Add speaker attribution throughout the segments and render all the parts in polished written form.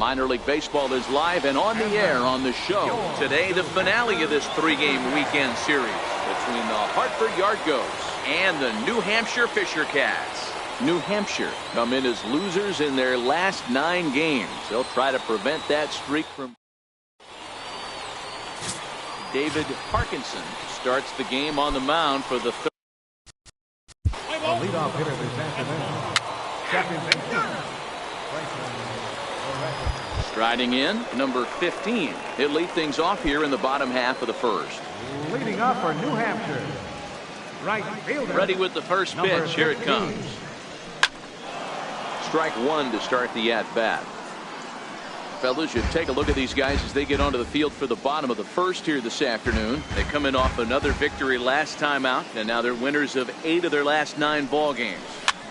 Speaker 1: Minor League Baseball is live and on the air on the show. Today, the finale of this three-game weekend series between the Hartford Yardgoats and the New Hampshire Fisher Cats. New Hampshire come in as losers in their last 9 games. They'll try to prevent that streak from. David Parkinson starts the game on the mound for the third.
Speaker 2: Leadoff hitter this afternoon.
Speaker 1: Striding in, number 15. He'll lead things off here in the bottom half of the first.
Speaker 2: Leading off for New Hampshire, right fielder.
Speaker 1: Ready with the first pitch. Here it comes. Strike one to start the at-bat. Fellas, you take a look at these guys as they get onto the field for the bottom of the first here this afternoon. They come in off another victory last time out, and now they're winners of 8 of their last 9 ball games.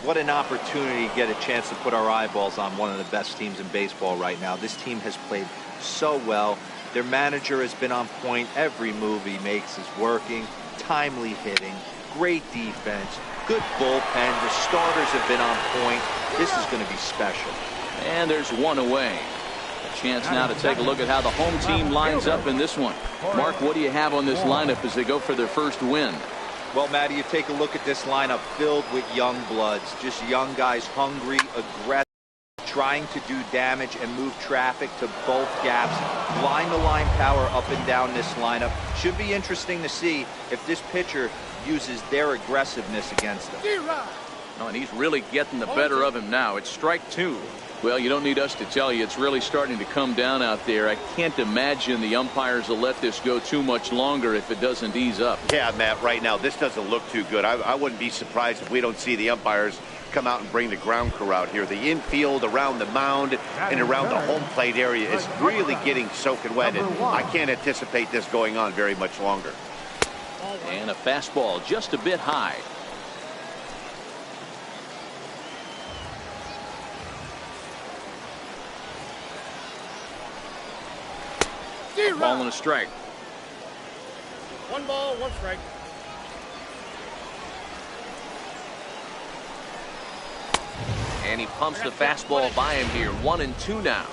Speaker 3: What an opportunity to get a chance to put our eyeballs on one of the best teams in baseball right now. This team has played so well. Their manager has been on point. Every move he makes is working. Timely hitting, great defense, good bullpen. The starters have been on point. This is going to be special.
Speaker 1: And there's one away. A chance now to take a look at how the home team lines up in this one. Mark, what do you have on this lineup as they go for their first win?
Speaker 3: Well, Matty, you take a look at this lineup filled with young bloods, just young guys, hungry, aggressive, trying to do damage and move traffic to both gaps. Line-to-line power up and down this lineup. Should be interesting to see if this pitcher uses their aggressiveness against them.
Speaker 1: Oh, and he's really getting the better of him now. It's strike 2. Well, you don't need us to tell you it's really starting to come down out there. I can't imagine the umpires will let this go too much longer if it doesn't ease up.
Speaker 4: Yeah, Matt, right now this doesn't look too good. I wouldn't be surprised if we don't see the umpires come out and bring the ground crew out here. The infield around the mound and around the home plate area is really getting soaking wet, and I can't anticipate this going on very much longer.
Speaker 1: And a fastball just a bit high. Ball and a strike.
Speaker 5: 1 ball, 1 strike.
Speaker 1: And he pumps the fastball by him here. 1-2 now.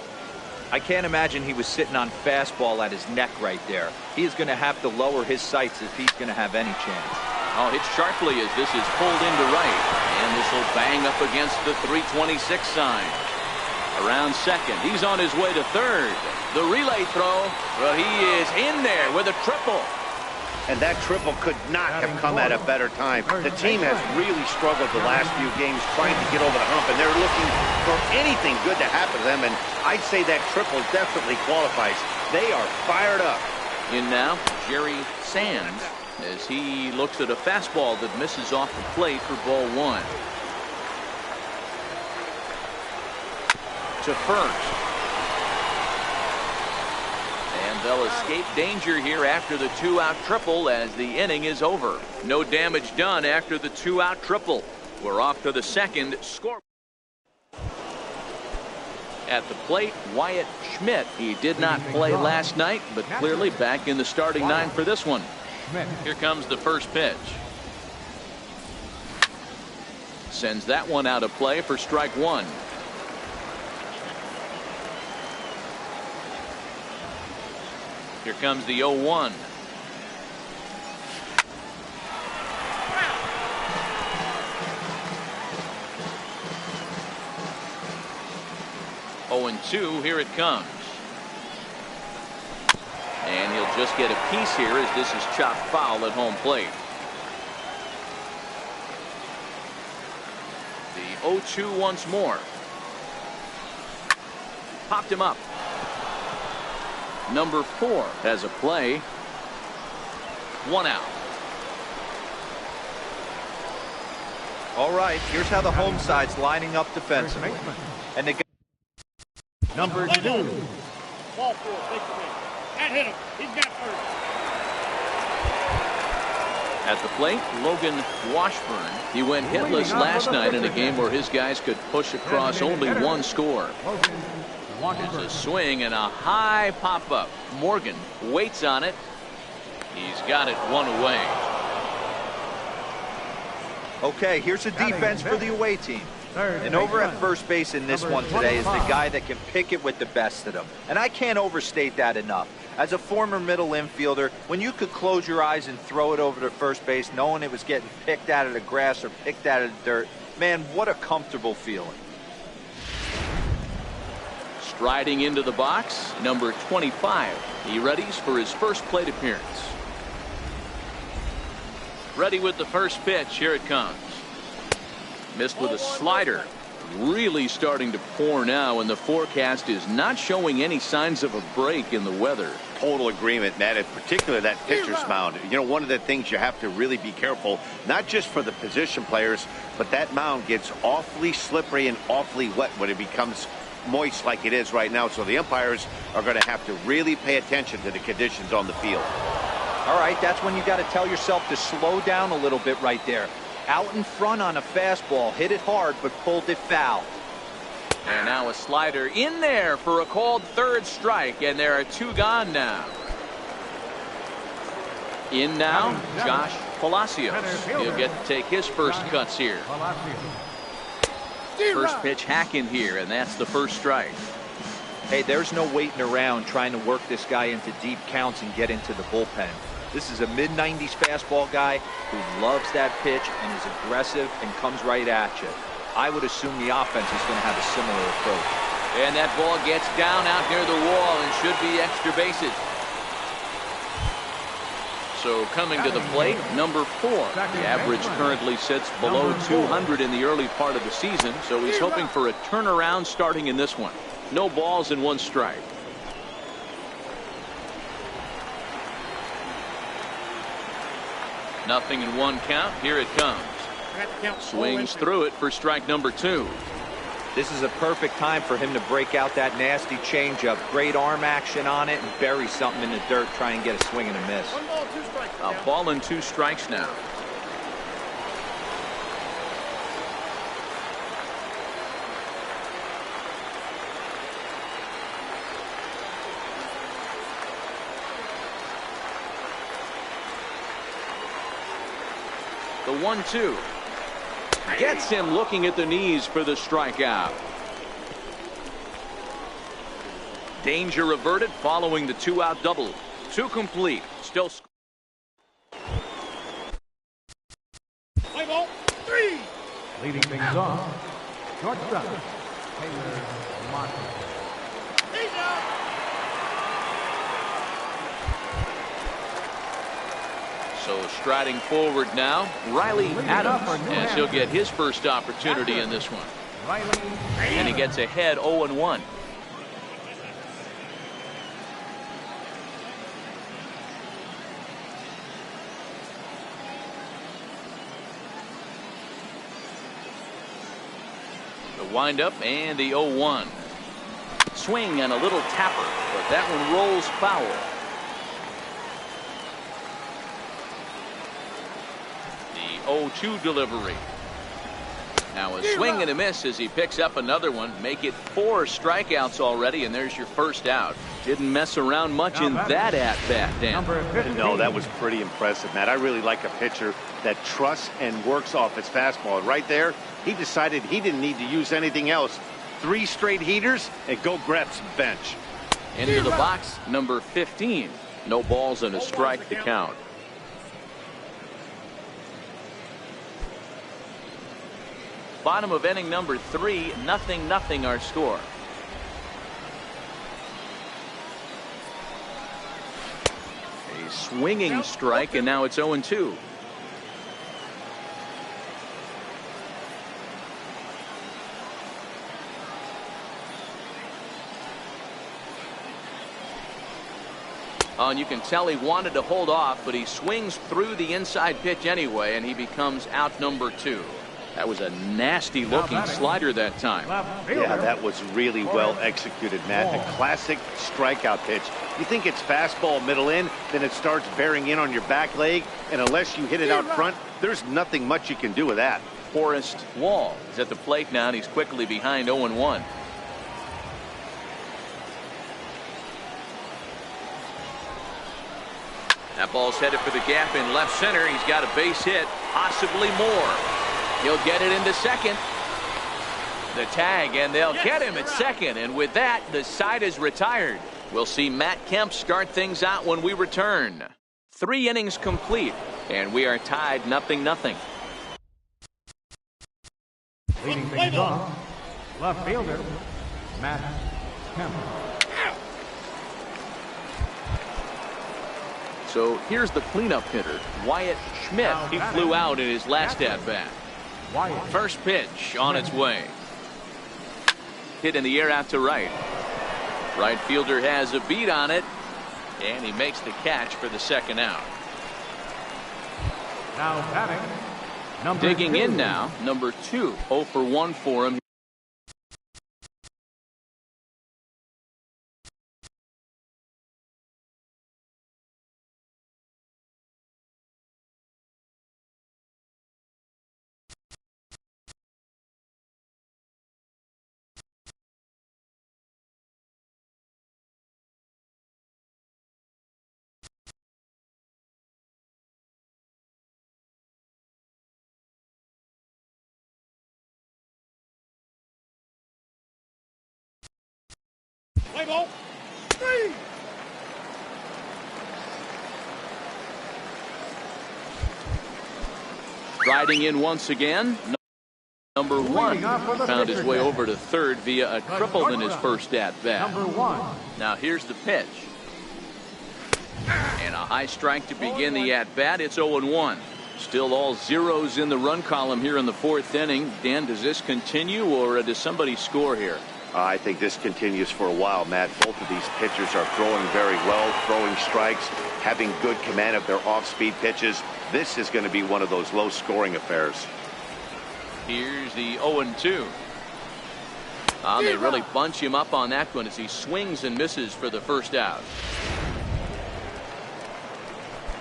Speaker 3: I can't imagine he was sitting on fastball at his neck right there. He is going to have to lower his sights if he's going to have any chance.
Speaker 1: Oh, hit sharply as this is pulled into right. And this will bang up against the 326 sign. Around second. He's on his way to third. The relay throw. Well, he is in there with a triple.
Speaker 4: And that triple could not have come at a better time. The team has really struggled the last few games trying to get over the hump, and they're looking for anything good to happen to them, and I'd say that triple definitely qualifies. They are fired up.
Speaker 1: In now, Jerry Sands, as he looks at a fastball that misses off the plate for ball 1. To first. And they'll escape danger here after the 2-out triple as the inning is over. No damage done after the 2-out triple. We're off to the second score. At the plate, Wyatt Schmidt. He did not play last night, but clearly back in the starting 9 for this one. Here comes the first pitch. Sends that one out of play for strike 1. Here comes the 0-1. Oh, and 2. Here it comes. And he'll just get a piece here as this is chopped foul at home plate. The 0-2 once more. Popped him up. Number 4 has a play. 1 out.
Speaker 3: All right, here's how the home side's lining up defensively. And they got
Speaker 2: number 2.
Speaker 5: Ball 4, take the pitch. That hit him. He's got first.
Speaker 1: At the plate, Logan Washburn. He went hitless last night in a game where his guys could push across only 1 score. There's a swing and a high pop-up. Morgan waits on it. He's got it 1 away.
Speaker 3: Okay, here's a defense for the away team. And over at first base in this one today is the guy that can pick it with the best of them. And I can't overstate that enough. As a former middle infielder, when you could close your eyes and throw it over to first base knowing it was getting picked out of the grass or picked out of the dirt, man, what a comfortable feeling.
Speaker 1: Striding into the box, number 25. He readies for his first plate appearance. Ready with the first pitch. Here it comes. Missed with a slider. Really starting to pour now, and the forecast is not showing any signs of a break in the weather.
Speaker 4: Total agreement, Matt, in particular that pitcher's mound. You know, one of the things you have to really be careful, not just for the position players, but that mound gets awfully slippery and awfully wet when it becomes moist like it is right now. So the umpires are going to have to really pay attention to the conditions on the field.
Speaker 3: All right, that's when you got to tell yourself to slow down a little bit right there. Out in front on a fastball, hit it hard, but pulled it foul.
Speaker 1: And now a slider in there for a called third strike, and there are two gone now. In now, Josh Palacios. He'll get to take his first cuts here. First pitch hack in here, and that's the first strike.
Speaker 3: Hey, there's no waiting around trying to work this guy into deep counts and get into the bullpen. This is a mid-90s fastball guy who loves that pitch and is aggressive and comes right at you. I would assume the offense is going to have a similar approach.
Speaker 1: And that ball gets down out near the wall and should be extra bases. So coming to the plate, number 4. The average currently sits below 200 in the early part of the season, so he's hoping for a turnaround starting in this one. No balls and 1 strike. Nothing in 1 count. Here it comes. Swings through it for strike number 2.
Speaker 3: This is a perfect time for him to break out that nasty changeup. Great arm action on it and bury something in the dirt. Try and get a swing and a miss.
Speaker 5: 1 ball, 2 strikes.
Speaker 1: A ball and 2 strikes now. The 1-2 gets him looking at the knees for the strikeout. Danger averted following the 2-out double. 2 complete. Still.
Speaker 5: Play ball, 3.
Speaker 2: Leading things off, shortstop, Taylor Martin.
Speaker 5: He's out.
Speaker 1: So striding forward now, Riley Adams, as he'll get his first opportunity in this one. And he gets ahead 0-1. The windup and the 0-1. Swing and a little tapper, but that one rolls foul. The 0-2 delivery. Now a swing and a miss as he picks up another one. Make it 4 strikeouts already, and there's your first out. Didn't mess around much in that at-bat, Dan.
Speaker 4: No, that was pretty impressive, Matt. I really like a pitcher that trusts and works off his fastball. Right there, he decided he didn't need to use anything else. 3 straight heaters and go grab some bench.
Speaker 1: Into the box, number 15. No balls and a strike to count. Bottom of inning number 3, 0-0 our score. A swinging strike, and now it's 0-2. Oh, and you can tell he wanted to hold off, but he swings through the inside pitch anyway, and he becomes out number 2. That was a nasty looking slider that time.
Speaker 4: Yeah, that was really well executed, Matt. A classic strikeout pitch. You think it's fastball middle in, then it starts bearing in on your back leg, and unless you hit it out front, there's nothing much you can do with that.
Speaker 1: Forrest Wall is at the plate now, and he's quickly behind 0-1. That ball's headed for the gap in left center. He's got a base hit, possibly more. He'll get it into second. The tag, and they'll get him at second. And with that, the side is retired. We'll see Matt Kemp start things out when we return. 3 innings complete, and we are tied 0-0.
Speaker 2: Leading things off, left fielder, Matt Kemp.
Speaker 1: So here's the cleanup hitter, Wyatt Schmidt. He flew out in his last at-bat. First pitch on its way. Hit in the air out to right. Right fielder has a beat on it, and he makes the catch for the second out.
Speaker 2: Now batting, number
Speaker 1: Digging
Speaker 2: 2.
Speaker 1: in now, number 2, 0 for 1 for him.
Speaker 5: Play ball. 3.
Speaker 1: Riding in once again, number 1 found his way over to third via a triple in his first at-bat.
Speaker 2: Number 1.
Speaker 1: Now here's the pitch. And a high strike to begin the at-bat. It's 0-1. Still all zeros in the run column here in the 4th inning. Dan, does this continue, or does somebody score here?
Speaker 4: I think this continues for a while, Matt. Both of these pitchers are throwing very well, throwing strikes, having good command of their off-speed pitches. This is going to be one of those low-scoring affairs.
Speaker 1: Here's the 0-2. They really bunch him up on that one as he swings and misses for the first out.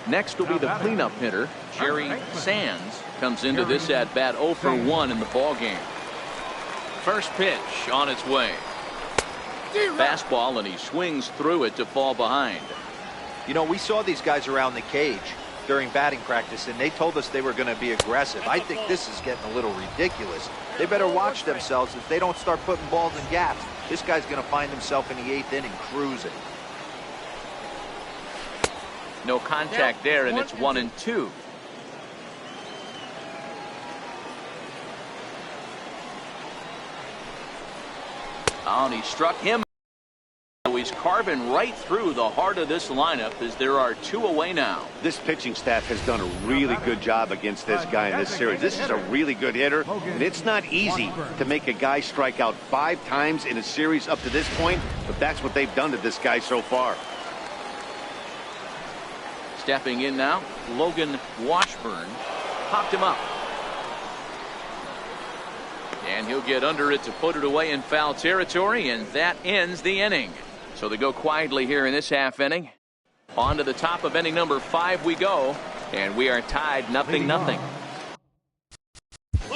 Speaker 1: Next will be the cleanup hitter, Jerry Sands. Comes into this at-bat 0 for 1 in the ballgame. First pitch on its way. Fastball, and he swings through it to fall behind.
Speaker 3: You know, we saw these guys around the cage during batting practice, and they told us they were going to be aggressive. I think this is getting a little ridiculous. They better watch themselves if they don't start putting balls in gaps. This guy's going to find himself in the 8th inning cruising.
Speaker 1: No contact there, and it's 1-2. And he struck him. He's carving right through the heart of this lineup as there are 2 away now.
Speaker 4: This pitching staff has done a really good job against this guy in this series. This is a really good hitter, and it's not easy to make a guy strike out 5 times in a series up to this point, but that's what they've done to this guy so far.
Speaker 1: Stepping in now, Logan Washburn popped him up. And he'll get under it to put it away in foul territory, and that ends the inning. So they go quietly here in this half inning. On to the top of inning number 5 we go, and we are tied 0-0.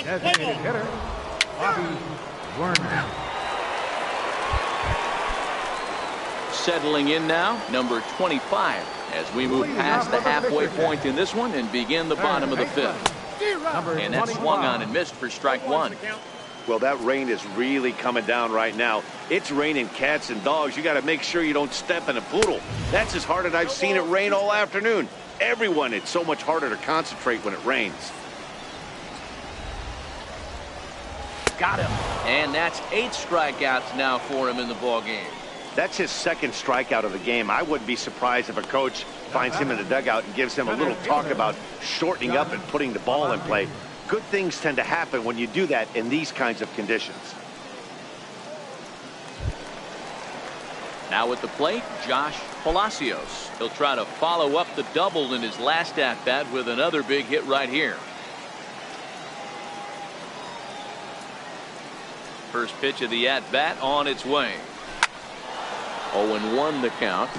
Speaker 2: Designated hitter, Bobby Werner.
Speaker 1: Settling in now, number 25, as we move past the halfway point in this one and begin the bottom of the 5th. And that's swung on and missed for strike 1.
Speaker 4: Well, that rain is really coming down right now. It's raining cats and dogs. You got to make sure you don't step in a poodle. That's as hard as I've seen it rain all afternoon. Everyone, it's so much harder to concentrate when it rains.
Speaker 1: Got him. And that's 8 strikeouts now for him in the ballgame.
Speaker 4: That's his 2nd strikeout of the game. I wouldn't be surprised if a coach finds him in the dugout and gives him a little talk about shortening up and putting the ball in play. Good things tend to happen when you do that in these kinds of conditions.
Speaker 1: Now at the plate, Josh Palacios. He'll try to follow up the double in his last at-bat with another big hit right here. First pitch of the at-bat on its way. 0-1 the count.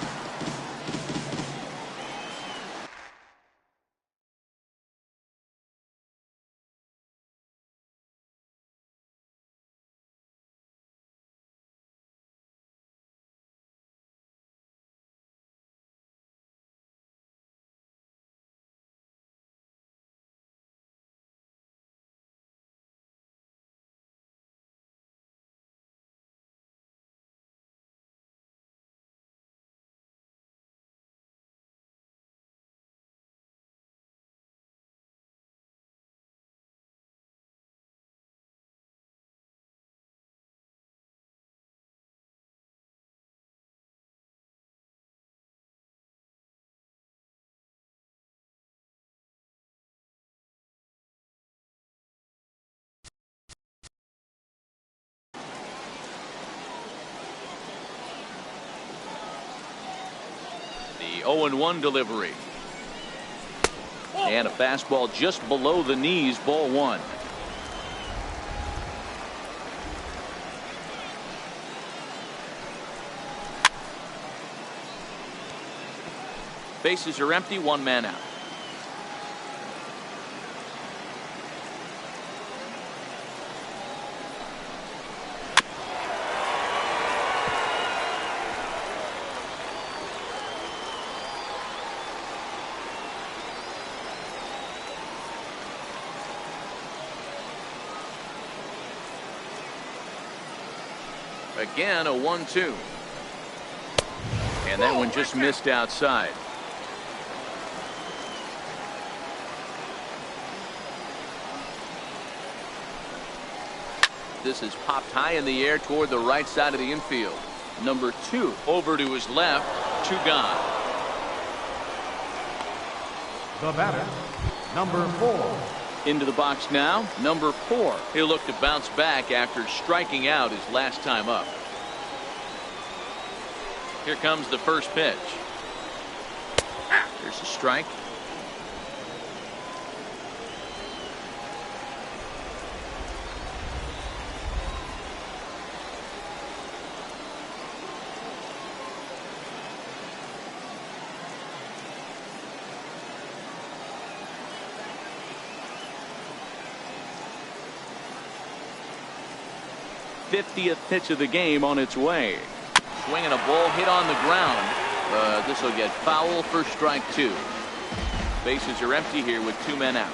Speaker 1: 0-1 delivery. And a fastball just below the knees, ball one. Bases are empty, one man out. Again, a 1-2. And that one just missed outside. This is popped high in the air toward the right side of the infield. Number 2 over to his left, 2 gone.
Speaker 2: The batter, number 4.
Speaker 1: Into the box now, number 4. He'll look to bounce back after striking out his last time up. Here comes the first pitch. There's a strike. '50th pitch of the game on its way. Swinging a ball hit on the ground. This will get foul for strike 2. Bases are empty here with 2 men out.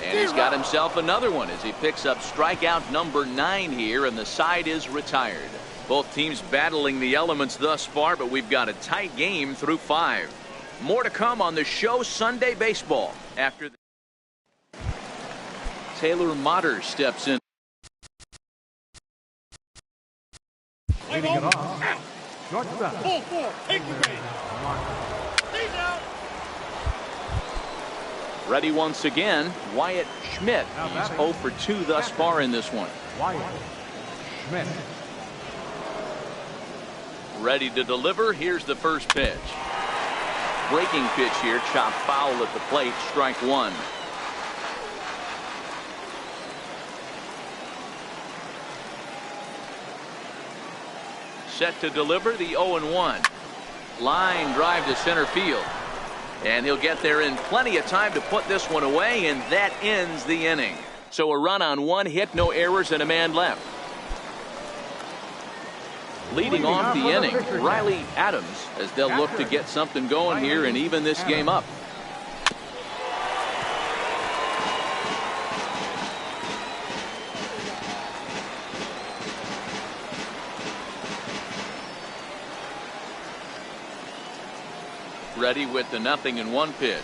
Speaker 1: And he's got himself another one as he picks up strikeout number 9 here, and the side is retired. Both teams battling the elements thus far, but we've got a tight game through 5. More to come on the show Sunday Baseball after Taylor Motter steps in.
Speaker 2: Leading it off, shortstop.
Speaker 5: Ball 4, take the base. He's out.
Speaker 1: Ready once again, Wyatt Schmidt. He's 0 for 2 thus far in this one.
Speaker 2: Wyatt Schmidt.
Speaker 1: Ready to deliver. Here's the first pitch. Breaking pitch here, chopped foul at the plate, strike 1. Set to deliver the 0-1. Line drive to center field. And he'll get there in plenty of time to put this one away, and that ends the inning. So a run on 1 hit, no errors, and a man left. Leading off the inning, Riley Adams, as they'll look to get something going here and even this game up. Ready with the 0-1 pitch.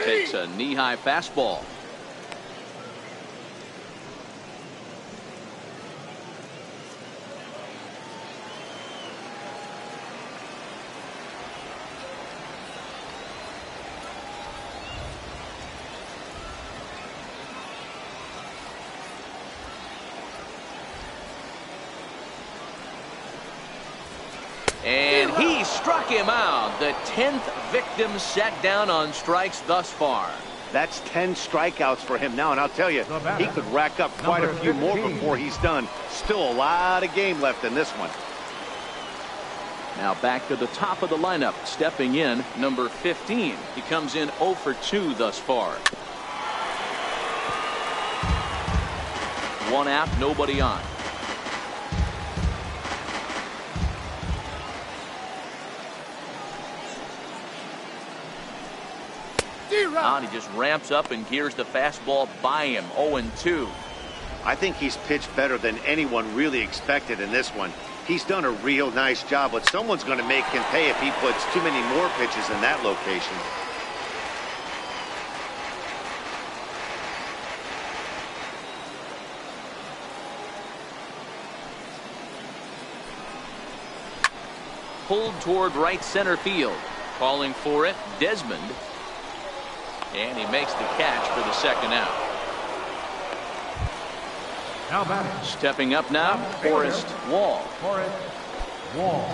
Speaker 1: Takes a knee-high fastball. And he struck him out. The 10th victim set down on strikes thus far.
Speaker 4: That's 10 strikeouts for him now, and I'll tell you, he could rack up quite a few more before he's done. Still a lot of game left in this one.
Speaker 1: Now back to the top of the lineup, stepping in, number 15. He comes in 0 for 2 thus far. 1 out, nobody on. And he just ramps up and gears the fastball by him. 0-2.
Speaker 4: I think he's pitched better than anyone really expected in this one. He's done a real nice job, but someone's going to make him pay if he puts too many more pitches in that location.
Speaker 1: Pulled toward right center field. Calling for it, Desmond. And he makes the catch for the second out.
Speaker 2: Now batting.
Speaker 1: Stepping up now, Forrest Wall.
Speaker 2: Forrest Wall.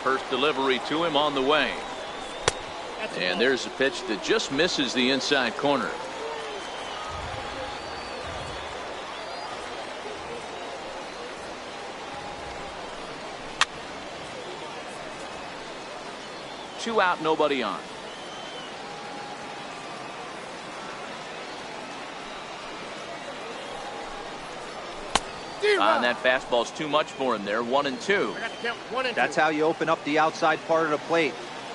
Speaker 1: First delivery to him on the way. And there's a pitch that just misses the inside corner. Two out, nobody on. And that fastball's too much for him there. 1-2.
Speaker 3: That's how you open up the outside part of the plate.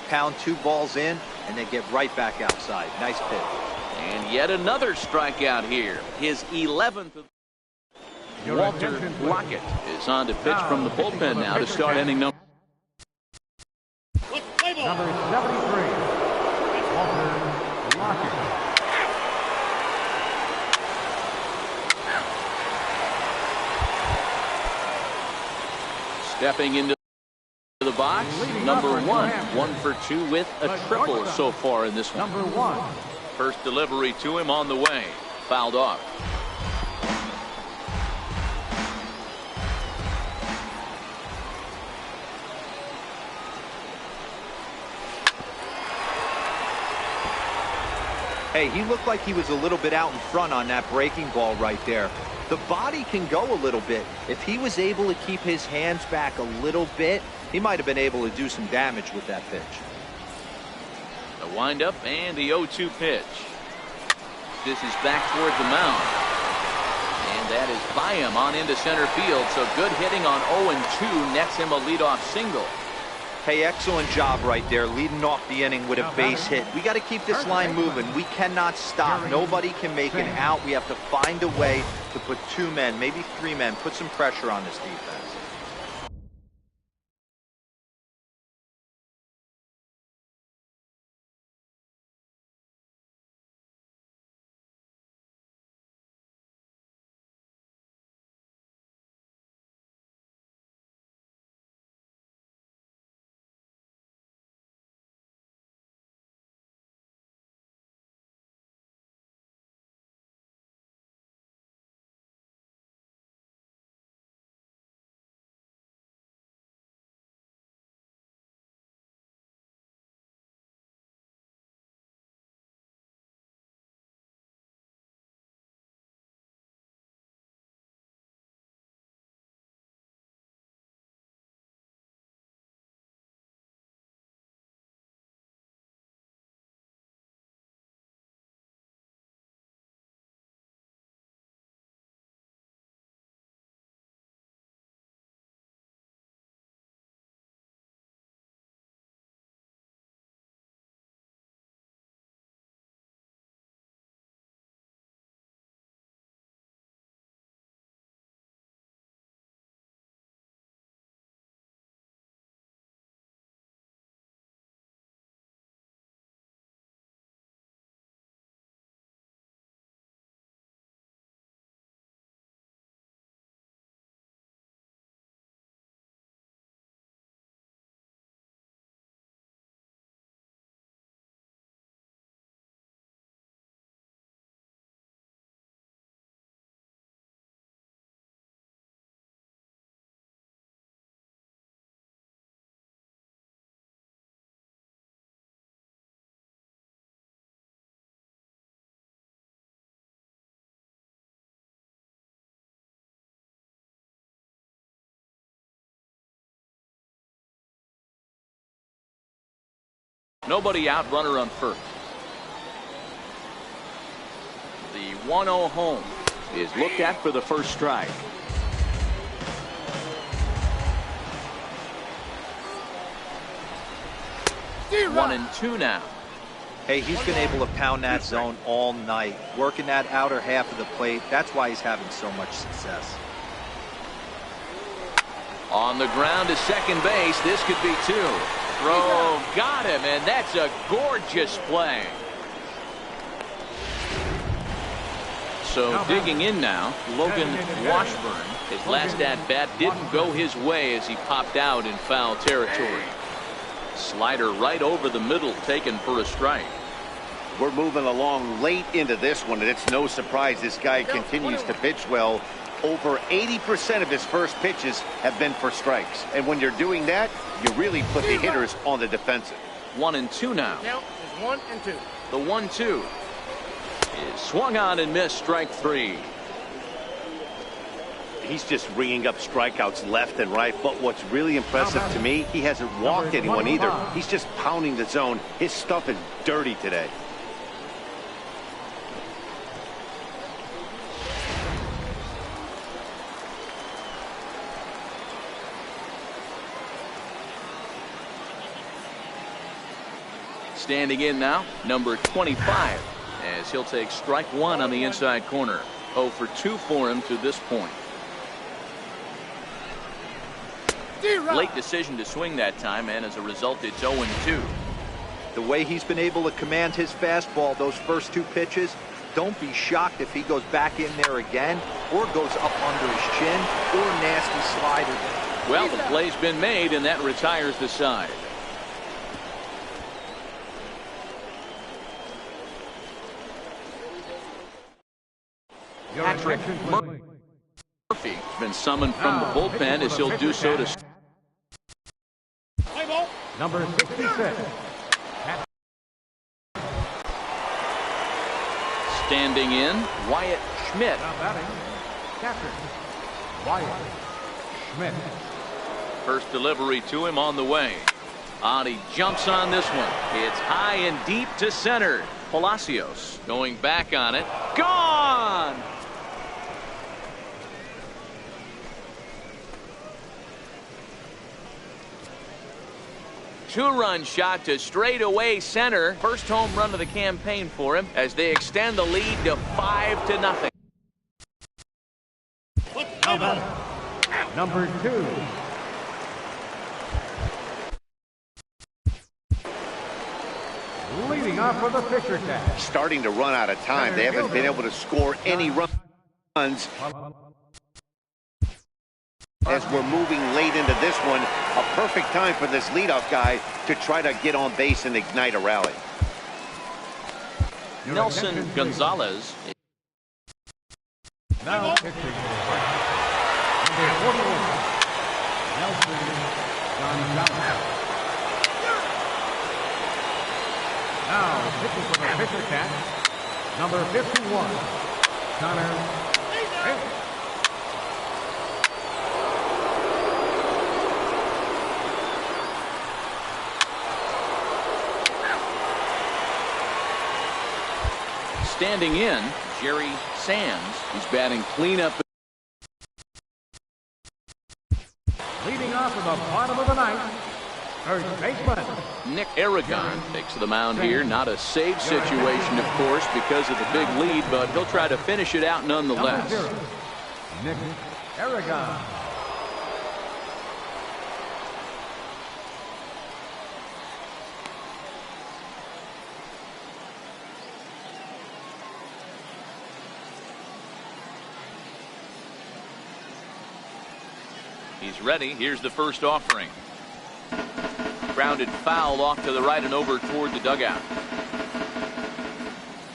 Speaker 3: Pound 2 balls in and then get right back outside. Nice pitch.
Speaker 1: And yet another strikeout here. His 11th. Walter Lockett is on to pitch from the bullpen now to start inning number.
Speaker 2: Number 73, Walter Lockett.
Speaker 1: Stepping into the box, number 1 for 2 with a triple so far in this one.
Speaker 2: Number 1.
Speaker 1: First delivery to him on the way. Fouled off.
Speaker 3: Hey, he looked like he was a little bit out in front on that breaking ball right there. The body can go a little bit. If he was able to keep his hands back a little bit, he might have been able to do some damage with that pitch.
Speaker 1: The windup and the 0-2 pitch. This is back toward the mound. And that is by him on into center field. So good hitting on 0-2 nets him a leadoff single.
Speaker 3: Hey, excellent job right there, leading off the inning with a base hit. We got to keep this line moving. We cannot stop. Nobody can make an out. We have to find a way to put 2 men, maybe 3 men, put some pressure on this defense.
Speaker 1: Nobody out, runner on first. The 1-0 home is looked at for the first strike. 1-2 now.
Speaker 3: Hey, he's been able to pound that zone all night, working that outer half of the plate. That's why he's having so much success.
Speaker 1: On the ground to second base. This could be 2. Throw got him, and that's a gorgeous play. So digging in now, Logan Washburn. His last at-bat didn't go his way as he popped out in foul territory. Slider right over the middle, taken for a strike.
Speaker 4: We're moving along late into this one, and it's no surprise this guy continues to pitch well. Over 80% of his first pitches have been for strikes. And when you're doing that, you really put the hitters on the defensive.
Speaker 1: 1-2 now.
Speaker 5: Count is 1-2.
Speaker 1: The 1-2 is swung on and missed, strike 3.
Speaker 4: He's just ringing up strikeouts left and right, but what's really impressive to me, he hasn't walked anyone either. He's just pounding the zone. His stuff is dirty today.
Speaker 1: Standing in now, number 25, as he'll take strike 1 on the inside corner. 0 for 2 for him to this point. Late decision to swing that time, and as a result, it's 0-2.
Speaker 3: The way he's been able to command his fastball those first 2 pitches, don't be shocked if he goes back in there again or goes up under his chin or nasty slider.
Speaker 1: Well, the play's been made, and that retires the side. Patrick Murphy has been summoned from the bullpen as he'll do so to
Speaker 2: number 66.
Speaker 1: standing in, Wyatt Schmidt.
Speaker 2: Now batting, catcher, Wyatt Schmidt.
Speaker 1: First delivery to him on the way. He jumps on this one. It's high and deep to center. Palacios going back on it. Gone! Two-run shot to straightaway center. First home run of the campaign for him as they extend the lead to 5-0.
Speaker 2: Number 2. Leading off for the Fisher Cats.
Speaker 4: Starting to run out of time. They haven't been able to score any runs. As we're moving late into this one, a perfect time for this leadoff guy to try to get on base and ignite a rally.
Speaker 1: Nelson Gonzalez.
Speaker 2: Now pitching number 41, Nelson Gonzalez. Now pitching for the Fisher Cats, number 51, Connor Hill.
Speaker 1: Standing in, Jerry Sands. He's batting cleanup.
Speaker 2: Leading off in the bottom of the ninth, first baseman
Speaker 1: Nick Aragon takes the mound here. Not a save situation, of course, because of the big lead, but he'll try to finish it out nonetheless.
Speaker 2: Nick Aragon.
Speaker 1: He's ready. Here's the first offering. Grounded foul off to the right and over toward the dugout.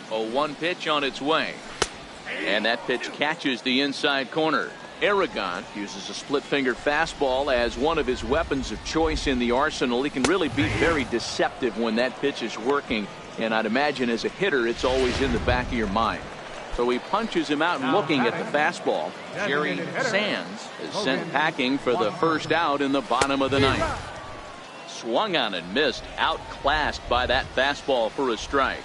Speaker 1: 0-1 pitch on its way. And that pitch catches the inside corner. Aragon uses a split-fingered fastball as one of his weapons of choice in the arsenal. He can really be very deceptive when that pitch is working. And I'd imagine as a hitter, it's always in the back of your mind. So he punches him out looking at the fastball. Jerry Sands is sent packing for the first out in the bottom of the ninth. Swung on and missed, outclassed by that fastball for a strike.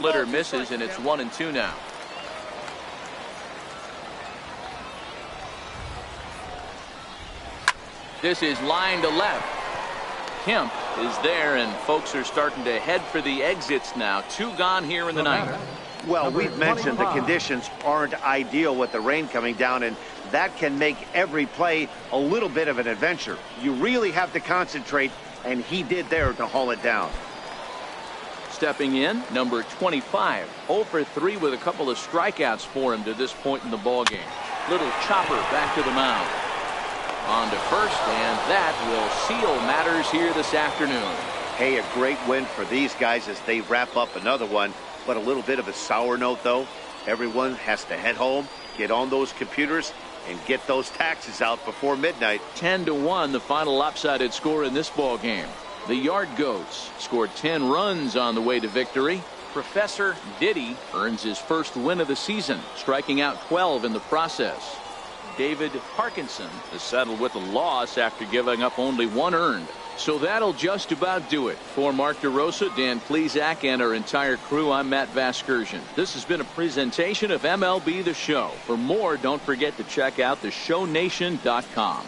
Speaker 1: splitter misses, and it's 1-2 now. This is line to left. Kemp is there, and folks are starting to head for the exits now. 2 gone here in the ninth.
Speaker 4: Well, we've mentioned the conditions aren't ideal with the rain coming down, and that can make every play a little bit of an adventure. You really have to concentrate, and he did there to haul it down.
Speaker 1: Stepping in, number 25. 0 for 3 with a couple of strikeouts for him to this point in the ballgame. Little chopper back to the mound. On to first, and that will seal matters here this afternoon.
Speaker 4: Hey, a great win for these guys as they wrap up another one. But a little bit of a sour note, though. Everyone has to head home, get on those computers, and get those taxes out before midnight.
Speaker 1: 10-1, the final lopsided score in this ball game. The Yard Goats scored 10 runs on the way to victory. Professor Diddy earns his first win of the season, striking out 12 in the process. David Parkinson is settled with a loss after giving up only 1 earned. So that'll just about do it. For Mark DeRosa, Dan Plesac, and our entire crew, I'm Matt Vasgersian. This has been a presentation of MLB The Show. For more, don't forget to check out theshownation.com.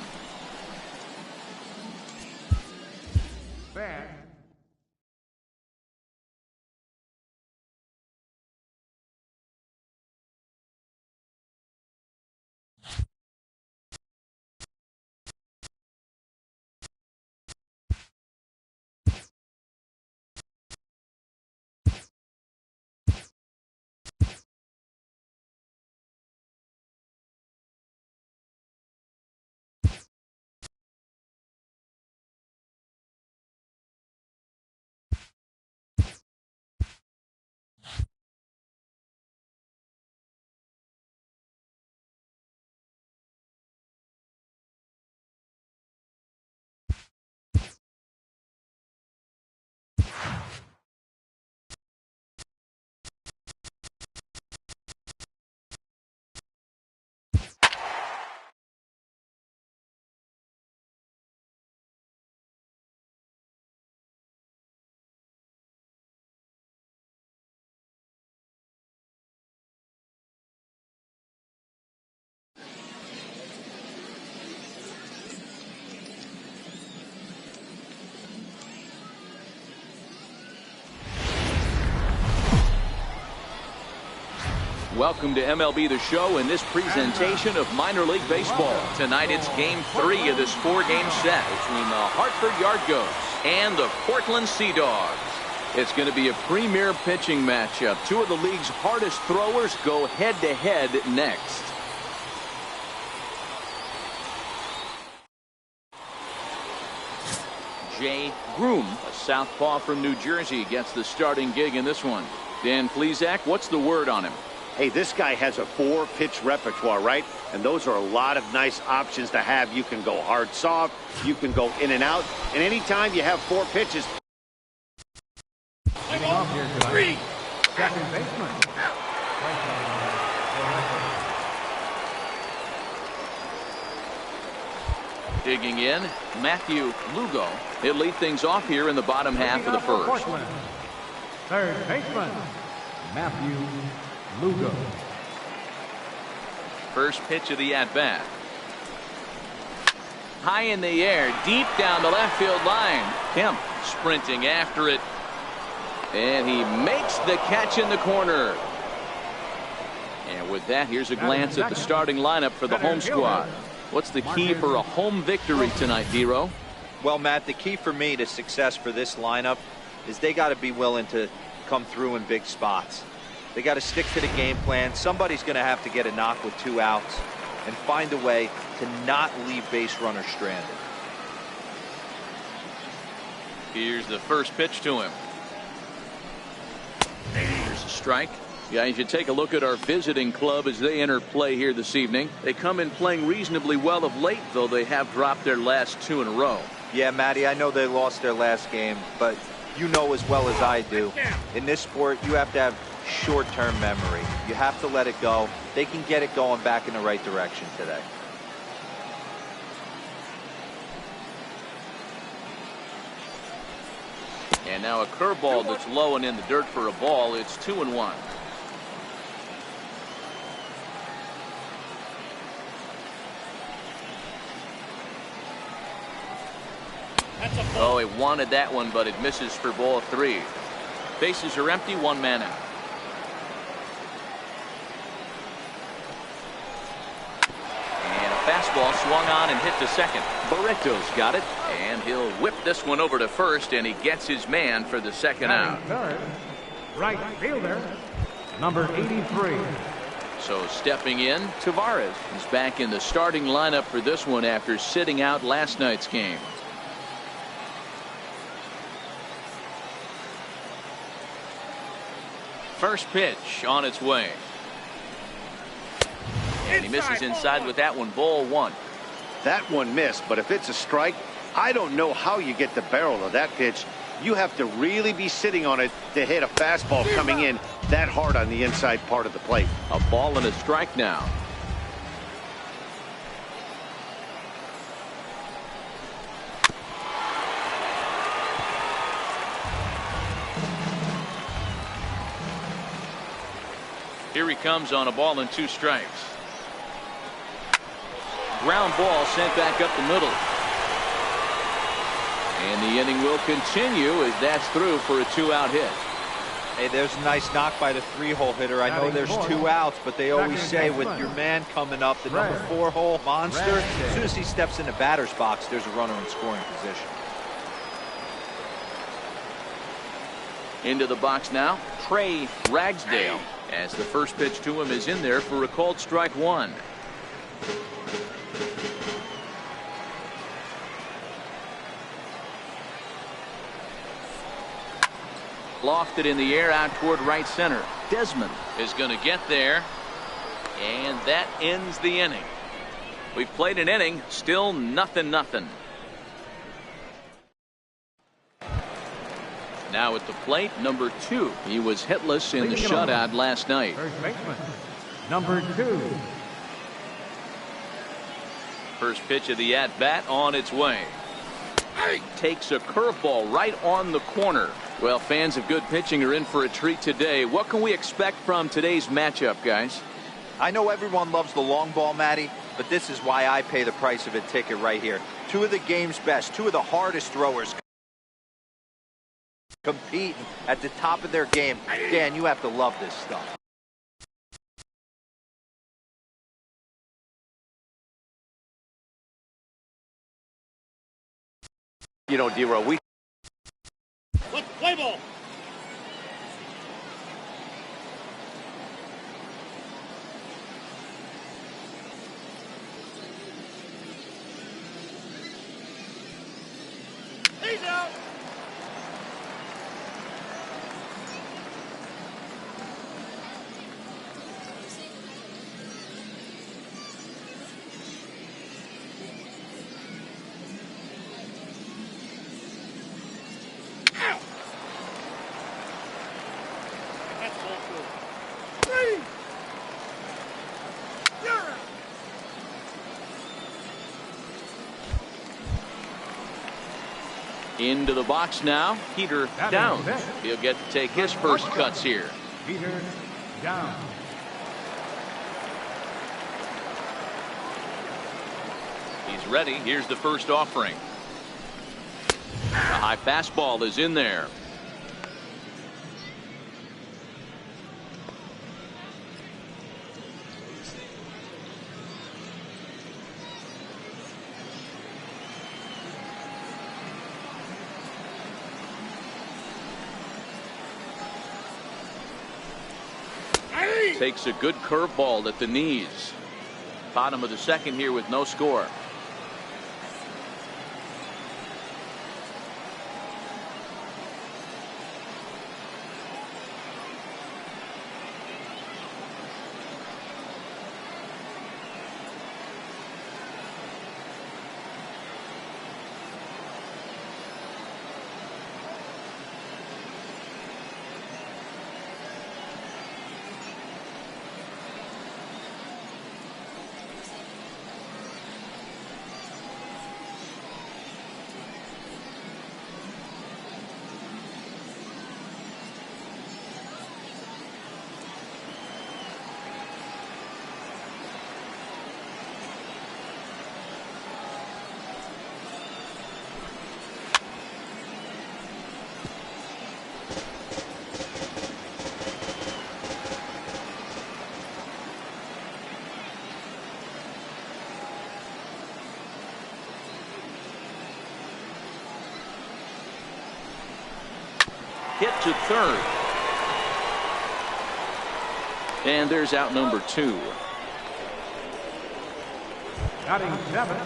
Speaker 1: Welcome to MLB The Show in this presentation of minor league baseball. Tonight it's game 3 of this 4-game set between the Hartford Yard Goats and the Portland Sea Dogs. It's going to be a premier pitching matchup. 2 of the league's hardest throwers go head-to-head next. Jay Groom, a southpaw from New Jersey, gets the starting gig in this one. Dan Plesac, what's the word on him?
Speaker 4: Hey, this guy has a 4-pitch repertoire, right? And those are a lot of nice options to have. You can go hard, soft. You can go in and out. And anytime you have 4 pitches.
Speaker 2: Leading off here tonight, second baseman.
Speaker 1: Digging in, Matthew Lugo. He'll lead things off here in the bottom half of the first.
Speaker 2: Third baseman, Matthew Lugo.
Speaker 1: First pitch of the at-bat. High in the air, deep down the left field line. Kemp sprinting after it. And he makes the catch in the corner. And with that, here's a glance at the starting lineup for the home squad. What's the key for a home victory tonight, Dero?
Speaker 3: Well, Matt, the key for me to success for this lineup is they got to be willing to come through in big spots. They got to stick to the game plan. Somebody's going to have to get a knock with 2 outs and find a way to not leave base runners stranded.
Speaker 1: Here's the first pitch to him. Here's a strike. Guys, you take a look at our visiting club as they enter play here this evening. They come in playing reasonably well of late, though they have dropped their last 2 in a row.
Speaker 3: Yeah, Matty, I know they lost their last game, but you know as well as I do, in this sport, you have to have short-term memory. You have to let it go. They can get it going back in the right direction today.
Speaker 1: And now a curveball that's low and in the dirt for a ball. It's 2-1. Oh, he wanted that one, but it misses for ball 3. Bases are empty, 1 man out. And a fastball swung on and hit to second. Barreto's got it, and he'll whip this one over to first, and he gets his man for the second out.
Speaker 2: Third, right fielder, number 83.
Speaker 1: So stepping in, Tavares is back in the starting lineup for this one after sitting out last night's game. First pitch on its way. And he misses inside with that one, ball 1.
Speaker 4: That one missed, but if it's a strike, I don't know how you get the barrel of that pitch. You have to really be sitting on it to hit a fastball coming in that hard on the inside part of the plate.
Speaker 1: A ball and a strike now. Here he comes on a ball and 2 strikes. Ground ball sent back up the middle. And the inning will continue as that's through for a 2-out hit.
Speaker 3: Hey, there's a nice knock by the 3-hole hitter. I know there's 2 outs, but they always say with your man coming up, the number 4-hole monster, as soon as he steps in the batter's box, there's a runner in scoring position.
Speaker 1: Into the box now, Trey Ragsdale, as the first pitch to him is in there for a called strike 1. Lofted in the air out toward right center. Desmond is going to get there, and that ends the inning. We've played an inning, still 0-0. Now at the plate, number 2. He was hitless in the shutout last night.
Speaker 2: First baseman, number 2.
Speaker 1: First pitch of the at-bat on its way. Takes a curveball right on the corner. Well, fans of good pitching are in for a treat today. What can we expect from today's matchup, guys?
Speaker 3: I know everyone loves the long ball, Matty, but this is why I pay the price of a ticket right here. 2 of the game's best, 2 of the hardest throwers competing at the top of their game. Dan, you have to love this stuff.
Speaker 4: You know, D-Row,
Speaker 5: Let's play ball. He's out.
Speaker 1: Into the box now, Peter Downs. He'll get to take his first cuts here.
Speaker 2: Peter Downs.
Speaker 1: He's ready. Here's the first offering. A high fastball is in there. Takes a good curveball at the knees. Bottom of the second here with no score. hit to third. And there's out number 2.
Speaker 2: Batting 7.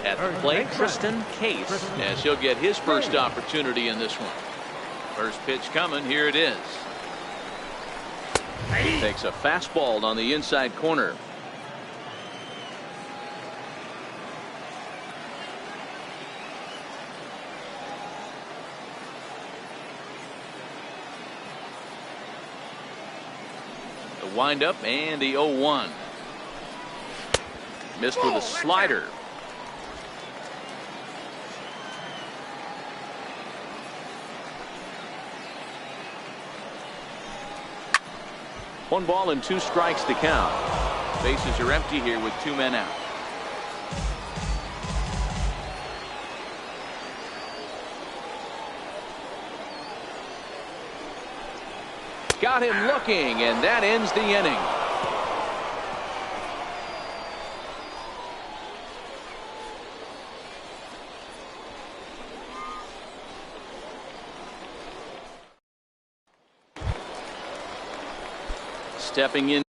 Speaker 1: At the plate, Tristan Case, as he'll get his first opportunity in this one. First pitch coming. Here it is. He takes a fastball on the inside corner. The windup and the 0-1. Missed with a slider. One ball and 2 strikes to count. Bases are empty here with 2 men out. Got him looking, and that ends the inning. Stepping in.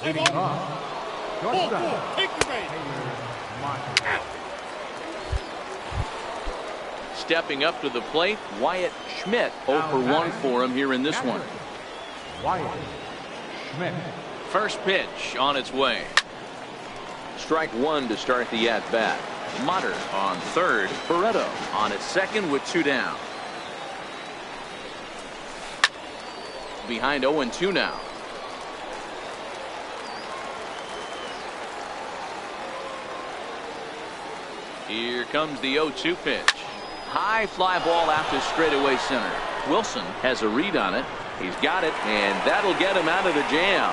Speaker 2: Leading off. Shortstop.
Speaker 5: Take the bait.
Speaker 1: Stepping up to the plate, Wyatt Schmidt. 0 for 1 for him here in this one.
Speaker 2: Wyatt Schmidt.
Speaker 1: First pitch on its way. Strike 1 to start the at-bat. Motter on third. Barreto on its second with 2 down. Behind 0-2 now. Here comes the 0-2 pitch. High fly ball out to straightaway center. Wilson has a read on it. He's got it, and that'll get him out of the jam.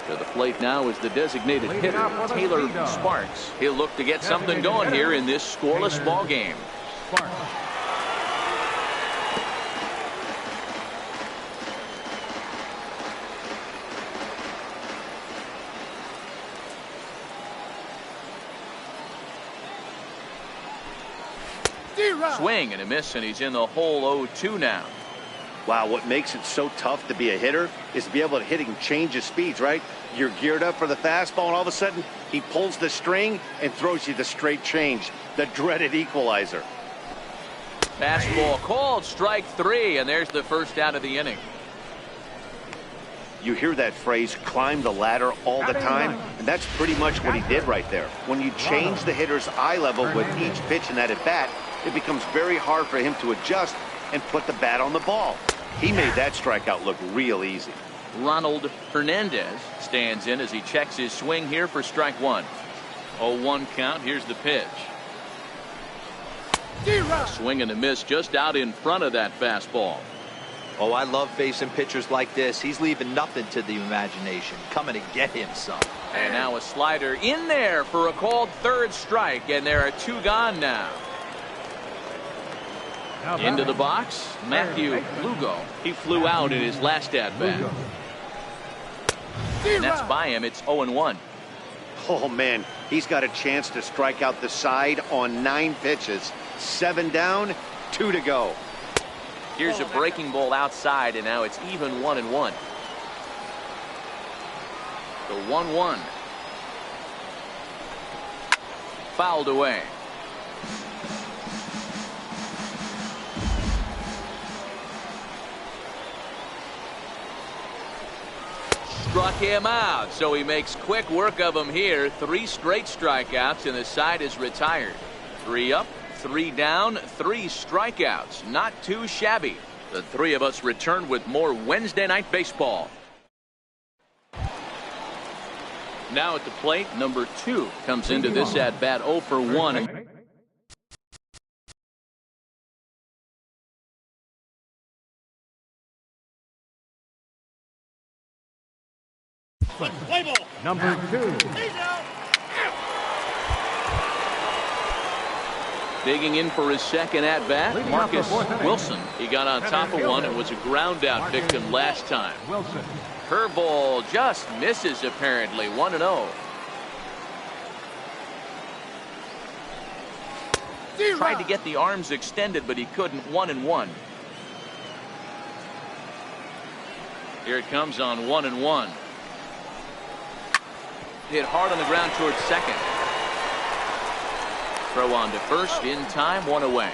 Speaker 1: To the plate now is the designated hitter, Taylor Sparks. He'll look to get something going here in this scoreless ball game.
Speaker 2: Sparks.
Speaker 1: Swing and a miss, and he's in the hole. 0-2 now.
Speaker 4: Wow, what makes it so tough to be a hitter is to be able to hit and change his speeds, right? You're geared up for the fastball, and all of a sudden, he pulls the string and throws you the straight change, the dreaded equalizer.
Speaker 1: Fastball called, strike 3, and there's the first out of the inning.
Speaker 4: You hear that phrase, climb the ladder, all the time, and that's pretty much what he did right there. When you change the hitter's eye level with each pitch in that at-bat, it becomes very hard for him to adjust and put the bat on the ball. He made that strikeout look real easy.
Speaker 1: Ronald Hernandez stands in as he checks his swing here for strike 1. 0-1 count. Here's the pitch. Swing and a miss just out in front of that fastball.
Speaker 3: Oh, I love facing pitchers like this. He's leaving nothing to the imagination. Coming to get him some.
Speaker 1: And now a slider in there for a called third strike, and there are 2 gone now. Into the box, Matthew Lugo. He flew out in his last at-bat. And that's by him. It's 0-1.
Speaker 4: Oh, man, he's got a chance to strike out the side on 9 pitches. 7 down, 2 to go.
Speaker 1: Here's a breaking ball outside, and now it's even 1-1. The 1-1. Fouled away. Struck him out, so he makes quick work of him here. 3 straight strikeouts, and the side is retired. 3 up, 3 down, 3 strikeouts. Not too shabby. The 3 of us return with more Wednesday Night Baseball. Now at the plate, number 2 comes into this at-bat 0 for 1.
Speaker 5: Play ball.
Speaker 2: Number 2.
Speaker 5: He's out.
Speaker 1: Digging in for his second at-bat, Marcus Wilson. He got on top of one and was a ground-out victim last time.
Speaker 2: Wilson.
Speaker 1: Curveball just misses, apparently. 1-0. Tried to get the arms extended, but he couldn't. 1-1. Here it comes on 1-1. Hit hard on the ground towards second. Throw on to first in time, 1 away.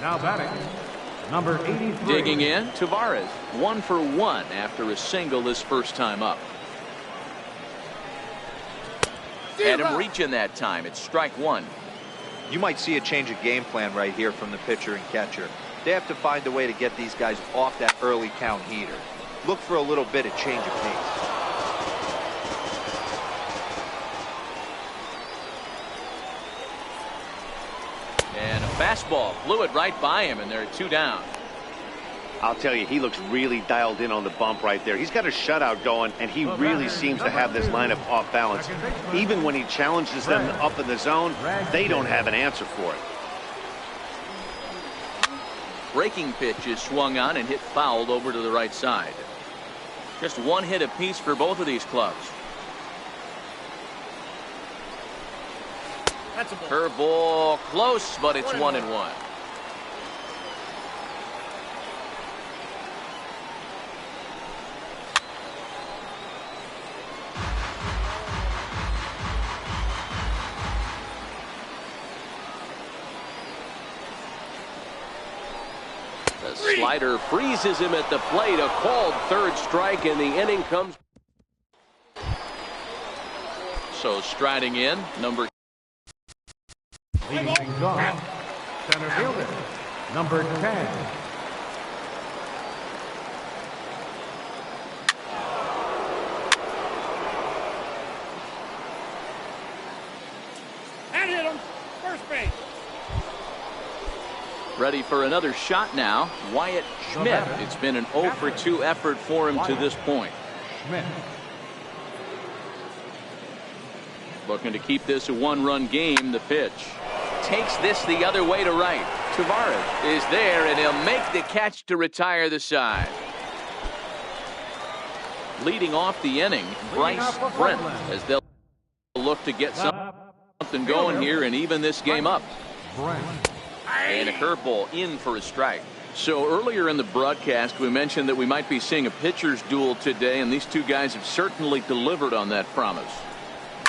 Speaker 2: Now batting, number 83.
Speaker 1: Digging in, Tavares. 1 for 1 after a single his first time up. Had him reaching that time. It's strike 1.
Speaker 3: You might see a change of game plan right here from the pitcher and catcher. They have to find a way to get these guys off that early count heater. Look for a little bit of change of pace.
Speaker 1: And a fastball blew it right by him, and there are 2 down.
Speaker 4: I'll tell you, he looks really dialed in on the bump right there. He's got a shutout going, and he really seems to have this lineup off balance. Even when he challenges them up in the zone, they don't have an answer for it.
Speaker 1: Breaking pitch is swung on and hit fouled over to the right side. Just 1 hit apiece for both of these clubs.
Speaker 5: That's a ball.
Speaker 1: Curveball close, but it's 1-1. The slider freezes him at the plate. A called third strike, and the inning comes. So striding in, number.
Speaker 2: Leading things off, center fielder, number 10.
Speaker 5: And hit him. First base.
Speaker 1: Ready for another shot now, Wyatt Schmidt. It's been an 0 for 2 effort for him to this point.
Speaker 2: Schmidt.
Speaker 1: Looking to keep this a 1-run game. The pitch takes this the other way to right. Tavares is there, and he'll make the catch to retire the side. Leading off the inning, Bryce Brent, as they'll look to get something going here and even this game up.
Speaker 2: Brent.
Speaker 1: And a curveball in for a strike. So earlier in the broadcast, we mentioned that we might be seeing a pitcher's duel today, and these 2 guys have certainly delivered on that promise.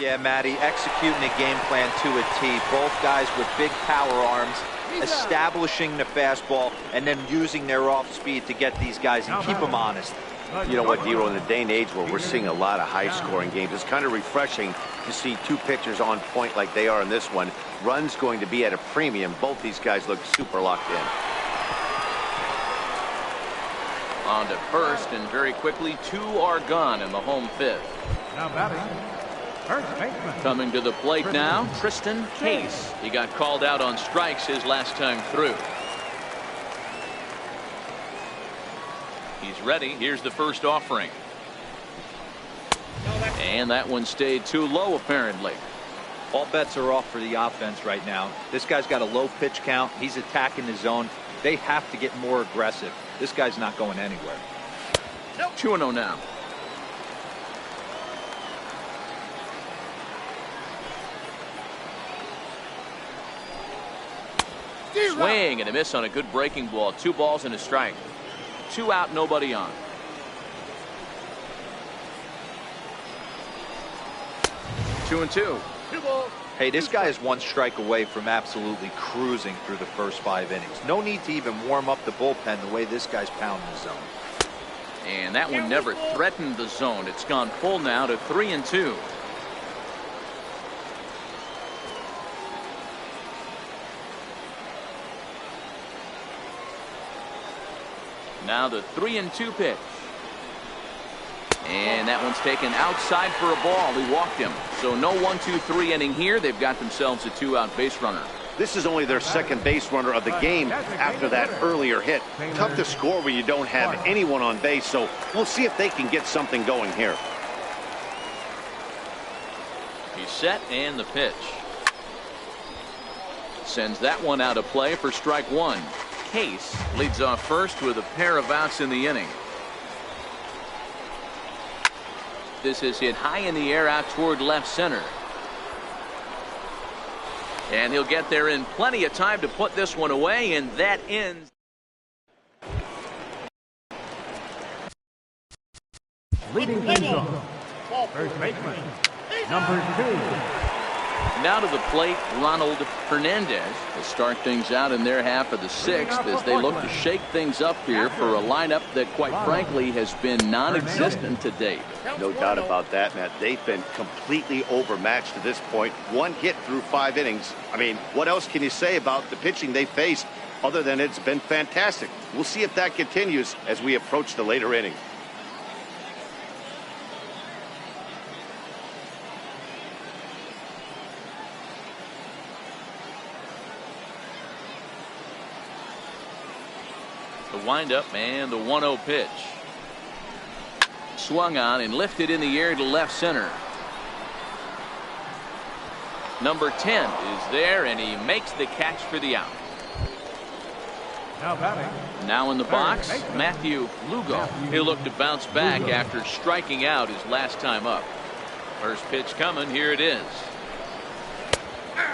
Speaker 3: Yeah, Matty, executing the game plan to a T. Both guys with big power arms, establishing the fastball, and then using their off speed to get these guys and keep them honest.
Speaker 4: You know what, Dero, in the day and age where we're seeing a lot of high-scoring games, it's kind of refreshing to see 2 pitchers on point like they are in this one. Runs going to be at a premium. Both these guys look super locked in.
Speaker 1: On to first, and very quickly 2 are gone in the home 5th.
Speaker 2: Now batting, first baseman.
Speaker 1: Coming to the plate now, Tristan Case. He got called out on strikes his last time through. He's ready. Here's the first offering. And that one stayed too low, apparently.
Speaker 3: All bets are off for the offense right now. This guy's got a low pitch count. He's attacking the zone. They have to get more aggressive. This guy's not going anywhere.
Speaker 1: 2-0 now. Swing and a miss on a good breaking ball. 2 balls and a strike. 2 out, nobody on. Two and two.
Speaker 3: Hey, this guy is 1 strike away from absolutely cruising through the first 5 innings. No need to even warm up the bullpen the way this guy's pounding the zone.
Speaker 1: And that one never threatened the zone. It's gone full now to 3-2. Now the 3-2 pitch. And that one's taken outside for a ball. He walked him. So no 1-2-3 inning here. They've got themselves a 2-out base runner.
Speaker 4: This is only their second base runner of the game after that earlier hit. Tough to score when you don't have anyone on base, so we'll see if they can get something going here.
Speaker 1: He's set, and the pitch. Sends that one out of play for strike 1. Case leads off first with a pair of outs in the inning. This is hit high in the air out toward left center. And he'll get there in plenty of time to put this one away, and that ends.
Speaker 2: Leading things off, first baseman, number 2.
Speaker 1: Now to the plate, Ronald Hernandez to start things out in their half of the 6th as they look to shake things up here for a lineup that, quite frankly, has been non-existent to date.
Speaker 4: No doubt about that, Matt. They've been completely overmatched to this point. 1 hit through 5 innings. I mean, what else can you say about the pitching they faced other than it's been fantastic? We'll see if that continues as we approach the later innings.
Speaker 1: The windup and the 1-0 pitch. Swung on and lifted in the air to left center. Number 10 is there, and he makes the catch for the out.
Speaker 2: Now batting.
Speaker 1: Now in the box, Matthew Lugo. He'll look to bounce back after striking out his last time up. First pitch coming, here it is.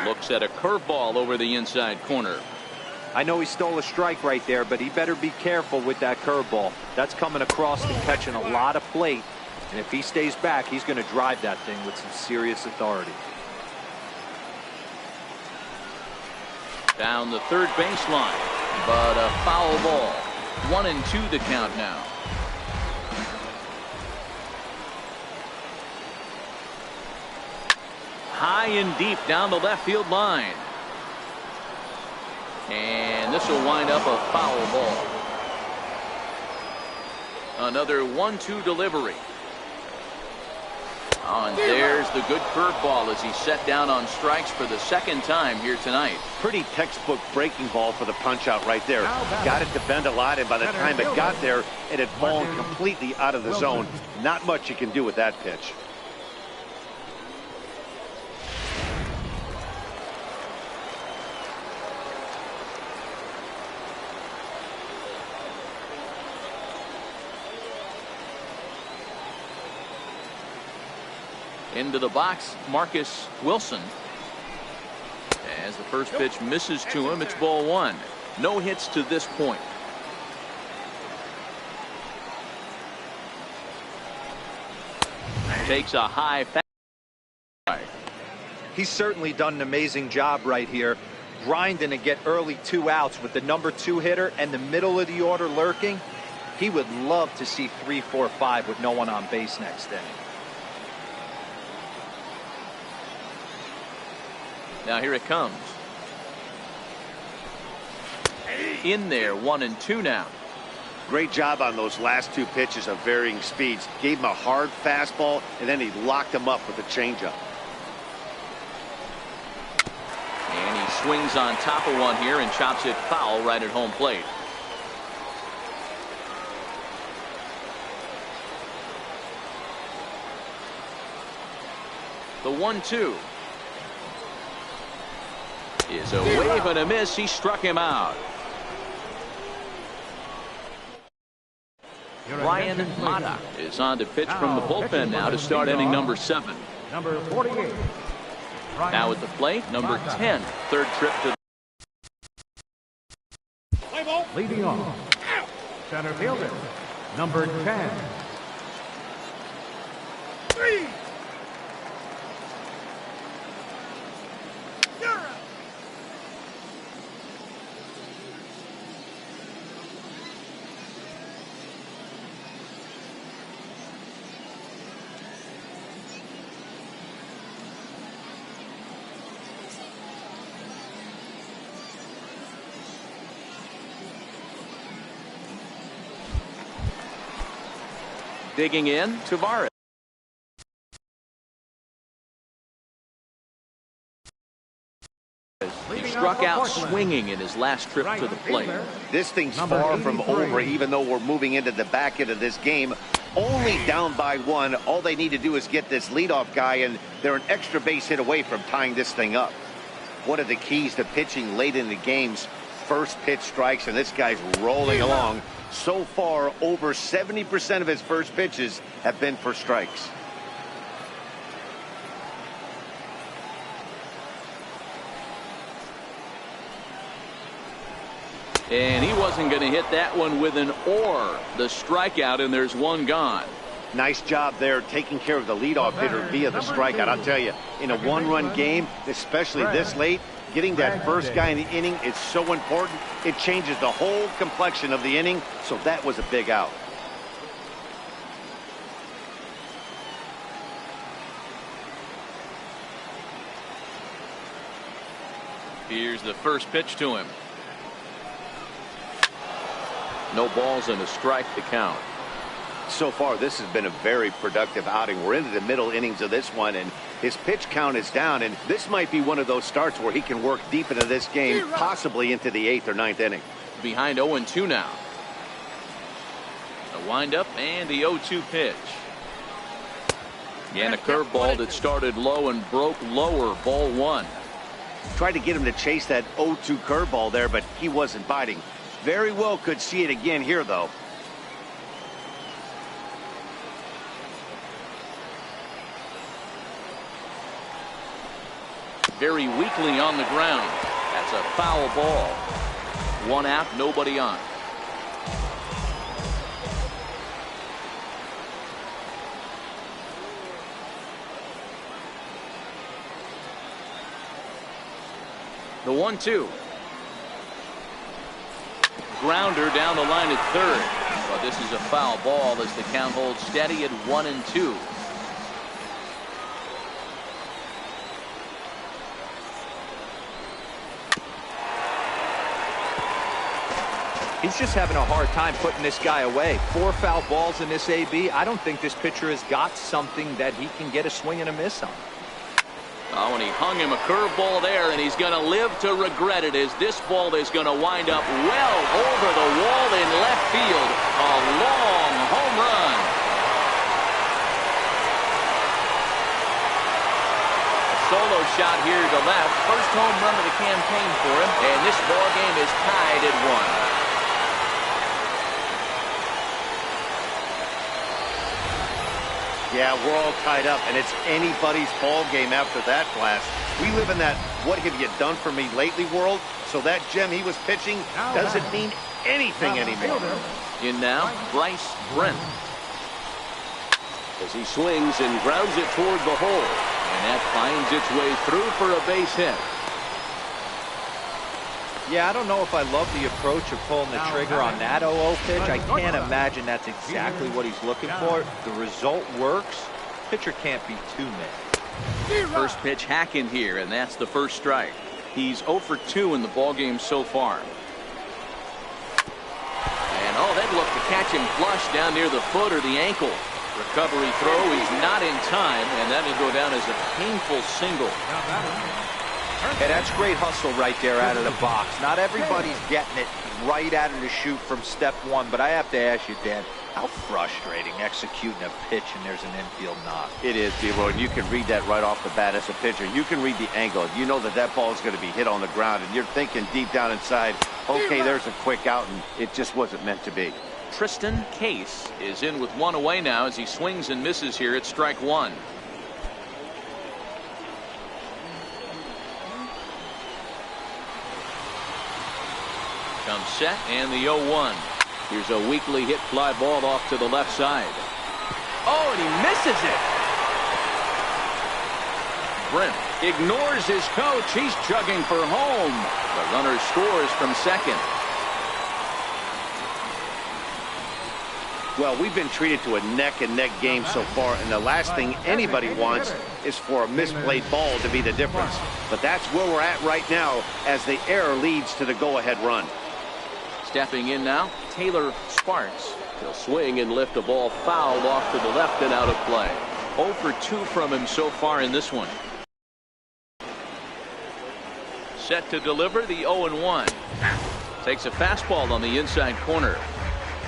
Speaker 1: Looks at a curveball over the inside corner.
Speaker 3: I know he stole a strike right there, but he better be careful with that curveball. That's coming across and catching a lot of plate. And if he stays back, he's going to drive that thing with some serious authority.
Speaker 1: Down the third baseline, but a foul ball. 1-2 the count now. High and deep down the left field line. And this will wind up a foul ball. Another 1-2 delivery. Oh, and there's the good curveball as he set down on strikes for the 2nd time here tonight.
Speaker 4: Pretty textbook breaking ball for the punch out right there. Got it to bend a lot, and by the time it got there, it had fallen completely out of the zone. Not much you can do with that pitch.
Speaker 1: Into the box, Marcus Wilson. As the first pitch misses to him, it's ball 1. No hits to this point. Takes a high fastball.
Speaker 3: He's certainly done an amazing job right here, grinding to get early 2 outs with the number 2 hitter and the middle of the order lurking. He would love to see 3, 4, 5 with no one on base next inning.
Speaker 1: Now here it comes. In there, 1-2 now.
Speaker 4: Great job on those last 2 pitches of varying speeds. Gave him a hard fastball, and then he locked him up with a changeup.
Speaker 1: And he swings on top of one here and chops it foul right at home plate. The 1-2. Is a wave and a miss. He struck him out. Ryan Mata is on to pitch from the bullpen now to start inning number 7.
Speaker 2: Number 48.
Speaker 1: Now at the plate, number 10. Third trip to.
Speaker 2: Leading off, center fielder, number 10.
Speaker 1: Digging in, Tavares. He struck out swinging in his last trip to the plate.
Speaker 4: This thing's far from over, even though we're moving into the back end of this game. Only down by 1. All they need to do is get this leadoff guy, and they're an extra base hit away from tying this thing up. One of the keys to pitching late in the game's first pitch strikes, and this guy's rolling along. So far, over 70% of his first pitches have been for strikes.
Speaker 1: And he wasn't going to hit that one with an or. The strikeout, and there's one gone.
Speaker 4: Nice job there taking care of the leadoff hitter via the strikeout. I'll tell you, in a one-run game, especially this late, getting that first guy in the inning is so important. It changes the whole complexion of the inning, so that was a big out.
Speaker 1: Here's the first pitch to him. No balls and a strike to count.
Speaker 4: So far, this has been a very productive outing. We're into the middle innings of this one, and his pitch count is down, and this might be one of those starts where he can work deep into this game, possibly into the 8th or 9th inning.
Speaker 1: Behind 0-2 now. The windup and the 0-2 pitch. And a curveball that started low and broke lower. Ball 1.
Speaker 4: Tried to get him to chase that 0-2 curveball there, but he wasn't biting. Very well could see it again here, though.
Speaker 1: Very weakly on the ground. That's a foul ball. 1 out, nobody on. The 1-2. Grounder down the line at third. But this is a foul ball as the count holds steady at 1-2.
Speaker 3: He's just having a hard time putting this guy away. 4 foul balls in this AB. I don't think this pitcher has got something that he can get a swing and a miss on.
Speaker 1: Oh, and he hung him a curveball there, and he's going to live to regret it as this ball is going to wind up well over the wall in left field. A long home run. A solo shot here to left. First home run of the campaign for him, and this ball game is tied at 1.
Speaker 4: Yeah, we're all tied up, and it's anybody's ball game after that blast. We live in that what have you done for me lately world, so that gem he was pitching doesn't mean anything anymore.
Speaker 1: In now, Bryce Brent.
Speaker 6: As he swings and grounds it toward the hole.
Speaker 1: And that finds its way through for a base hit.
Speaker 3: Yeah, I don't know if I love the approach of pulling the trigger on that 0-0 pitch. I can't imagine that's exactly what he's looking for. The result works. Pitcher can't be too mad.
Speaker 1: First pitch hacking here, and that's the first strike. He's 0 for 2 in the ballgame so far. And oh, that looked to catch him flush down near the foot or the ankle. Recovery throw, he's not in time, and that will go down as a painful single.
Speaker 3: Hey, that's great hustle right there out of the box. Not everybody's getting it right out of the chute from step 1, but I have to ask you, Dan, how frustrating executing a pitch and there's an infield knock.
Speaker 4: It is, D-Roy, and you can read that right off the bat as a pitcher. You can read the angle. You know that that ball is going to be hit on the ground, and you're thinking deep down inside, okay, there's a quick out, and it just wasn't meant to be.
Speaker 1: Tristan Case is in with 1 away now as he swings and misses here at strike 1. Comes set and the 0-1. Here's a weakly hit fly ball off to the left side. Oh, and he misses it. Brent ignores his coach. He's chugging for home. The runner scores from second.
Speaker 4: Well, we've been treated to a neck-and-neck game so far, and the last thing anybody wants is for a misplayed ball to be the difference. But that's where we're at right now as the error leads to the go-ahead run.
Speaker 1: Stepping in now, Taylor Sparks.
Speaker 6: He'll swing and lift a ball foul off to the left and out of play.
Speaker 1: 0 for 2 from him so far in this one. Set to deliver the 0-1. Takes a fastball on the inside corner.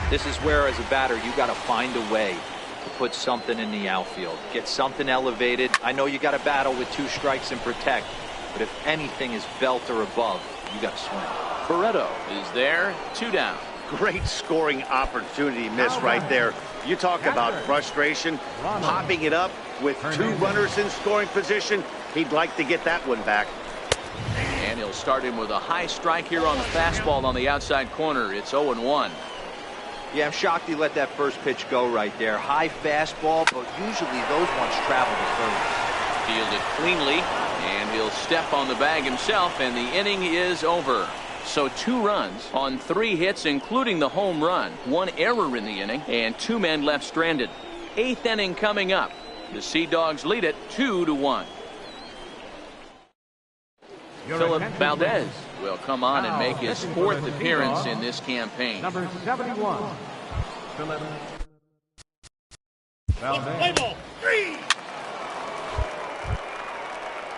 Speaker 3: This is where, as a batter, you got to find a way to put something in the outfield. Get something elevated. I know you got to battle with 2 strikes and protect, but if anything is belt or above, you got to swing.
Speaker 1: Barreto is there, 2 down.
Speaker 4: Great scoring opportunity miss right there. You talk about frustration, popping it up with 2 runners in scoring position. He'd like to get that one back.
Speaker 1: And he'll He'll start him with a high strike here on the fastball on the outside corner. It's 0-1.
Speaker 3: Yeah, I'm shocked he let that first pitch go right there. High fastball, but usually those ones travel to first.
Speaker 1: Fielded cleanly, and he'll step on the bag himself, and the inning is over. So 2 runs on 3 hits, including the home run. 1 error in the inning, and 2 men left stranded. 8th inning coming up. The Sea Dogs lead it 2-1. Philip Valdez will come on and make his 4th appearance in this campaign.
Speaker 2: Number 71, Philip Valdez.
Speaker 5: Play ball. 3.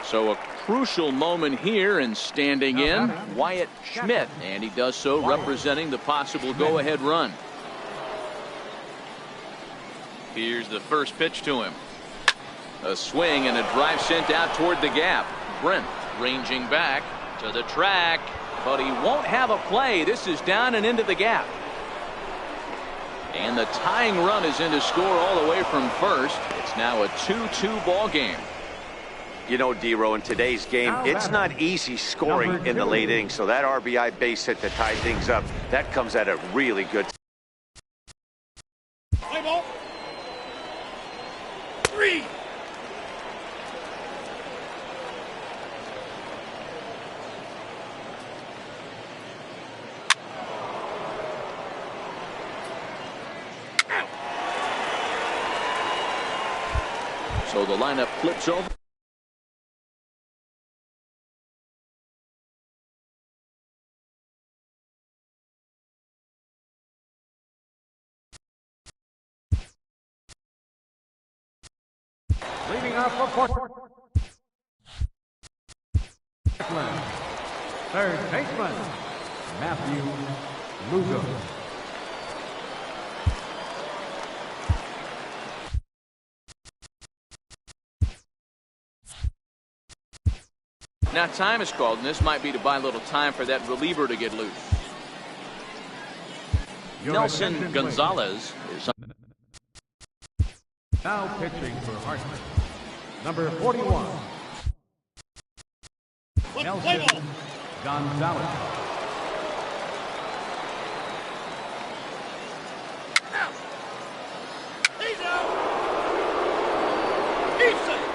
Speaker 1: So a crucial moment here, and standing in, Wyatt Schmidt, and he does so representing the possible go-ahead run. Here's the first pitch to him. A swing and a drive sent out toward the gap. Brent ranging back to the track, but he won't have a play. This is down and into the gap. And the tying run is in to score all the way from first. It's now a 2-2 ball game.
Speaker 4: You know, D-Row, in today's game, it's not easy scoring in the late innings, so that RBI base hit to tie things up, that comes at a really good.
Speaker 5: Play ball. 3.
Speaker 1: So the lineup flips over.
Speaker 2: Leading off for Portland. Third baseman, Matthew Lugo.
Speaker 1: Now time is called, and this might be to buy a little time for that reliever to get loose. Nelson Gonzalez is
Speaker 2: now pitching for Hartford. Number 41, Nelson Gonzalez.
Speaker 5: He's out. He's safe.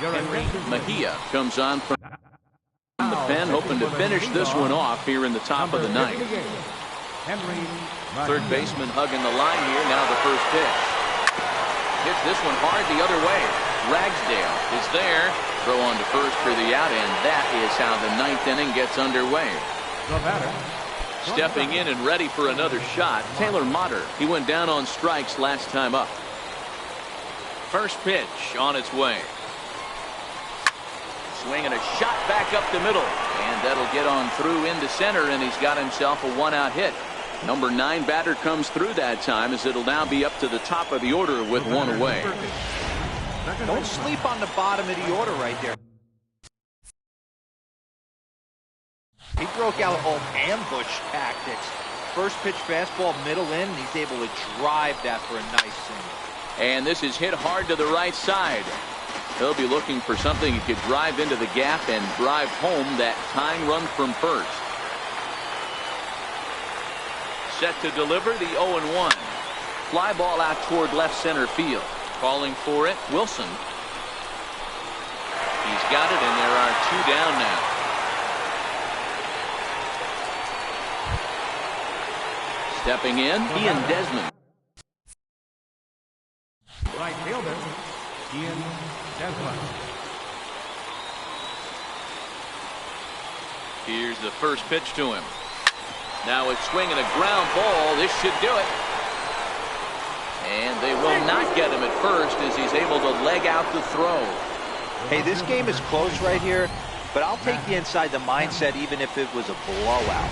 Speaker 1: Henry Mejia comes on from the pen, hoping to finish this one off here in the top of the ninth. Third baseman hugging the line here. Now the first pitch. Hits this one hard the other way. Ragsdale is there. Throw on to first for the out, and that is how the 9th inning gets underway. Stepping in and ready for another shot, Taylor Motter. He went down on strikes last time up. First pitch on its way. Swing and a shot back up the middle, and that'll get on through into center, and he's got himself a 1-out hit. Number 9 batter comes through that time, as it'll now be up to the top of the order with 1 away.
Speaker 3: Don't sleep on the bottom of the order right there. He broke out all ambush tactics. First pitch fastball, middle in, and he's able to drive that for a nice single.
Speaker 1: And this is hit hard to the right side. He'll be looking for something he could drive into the gap and drive home that tying run from first. Set to deliver the 0-1. Fly ball out toward left center field. Calling for it, Wilson. He's got it, and there are 2 down now. Stepping in, Ian Desmond.
Speaker 2: Right fielder, Ian Desmond.
Speaker 1: Here's the first pitch to him. Now it's swinging a ground ball. This should do it. And they will not get him at first as he's able to leg out the throw.
Speaker 3: Hey, this game is close right here, but I'll take you inside the mindset even if it was a blowout.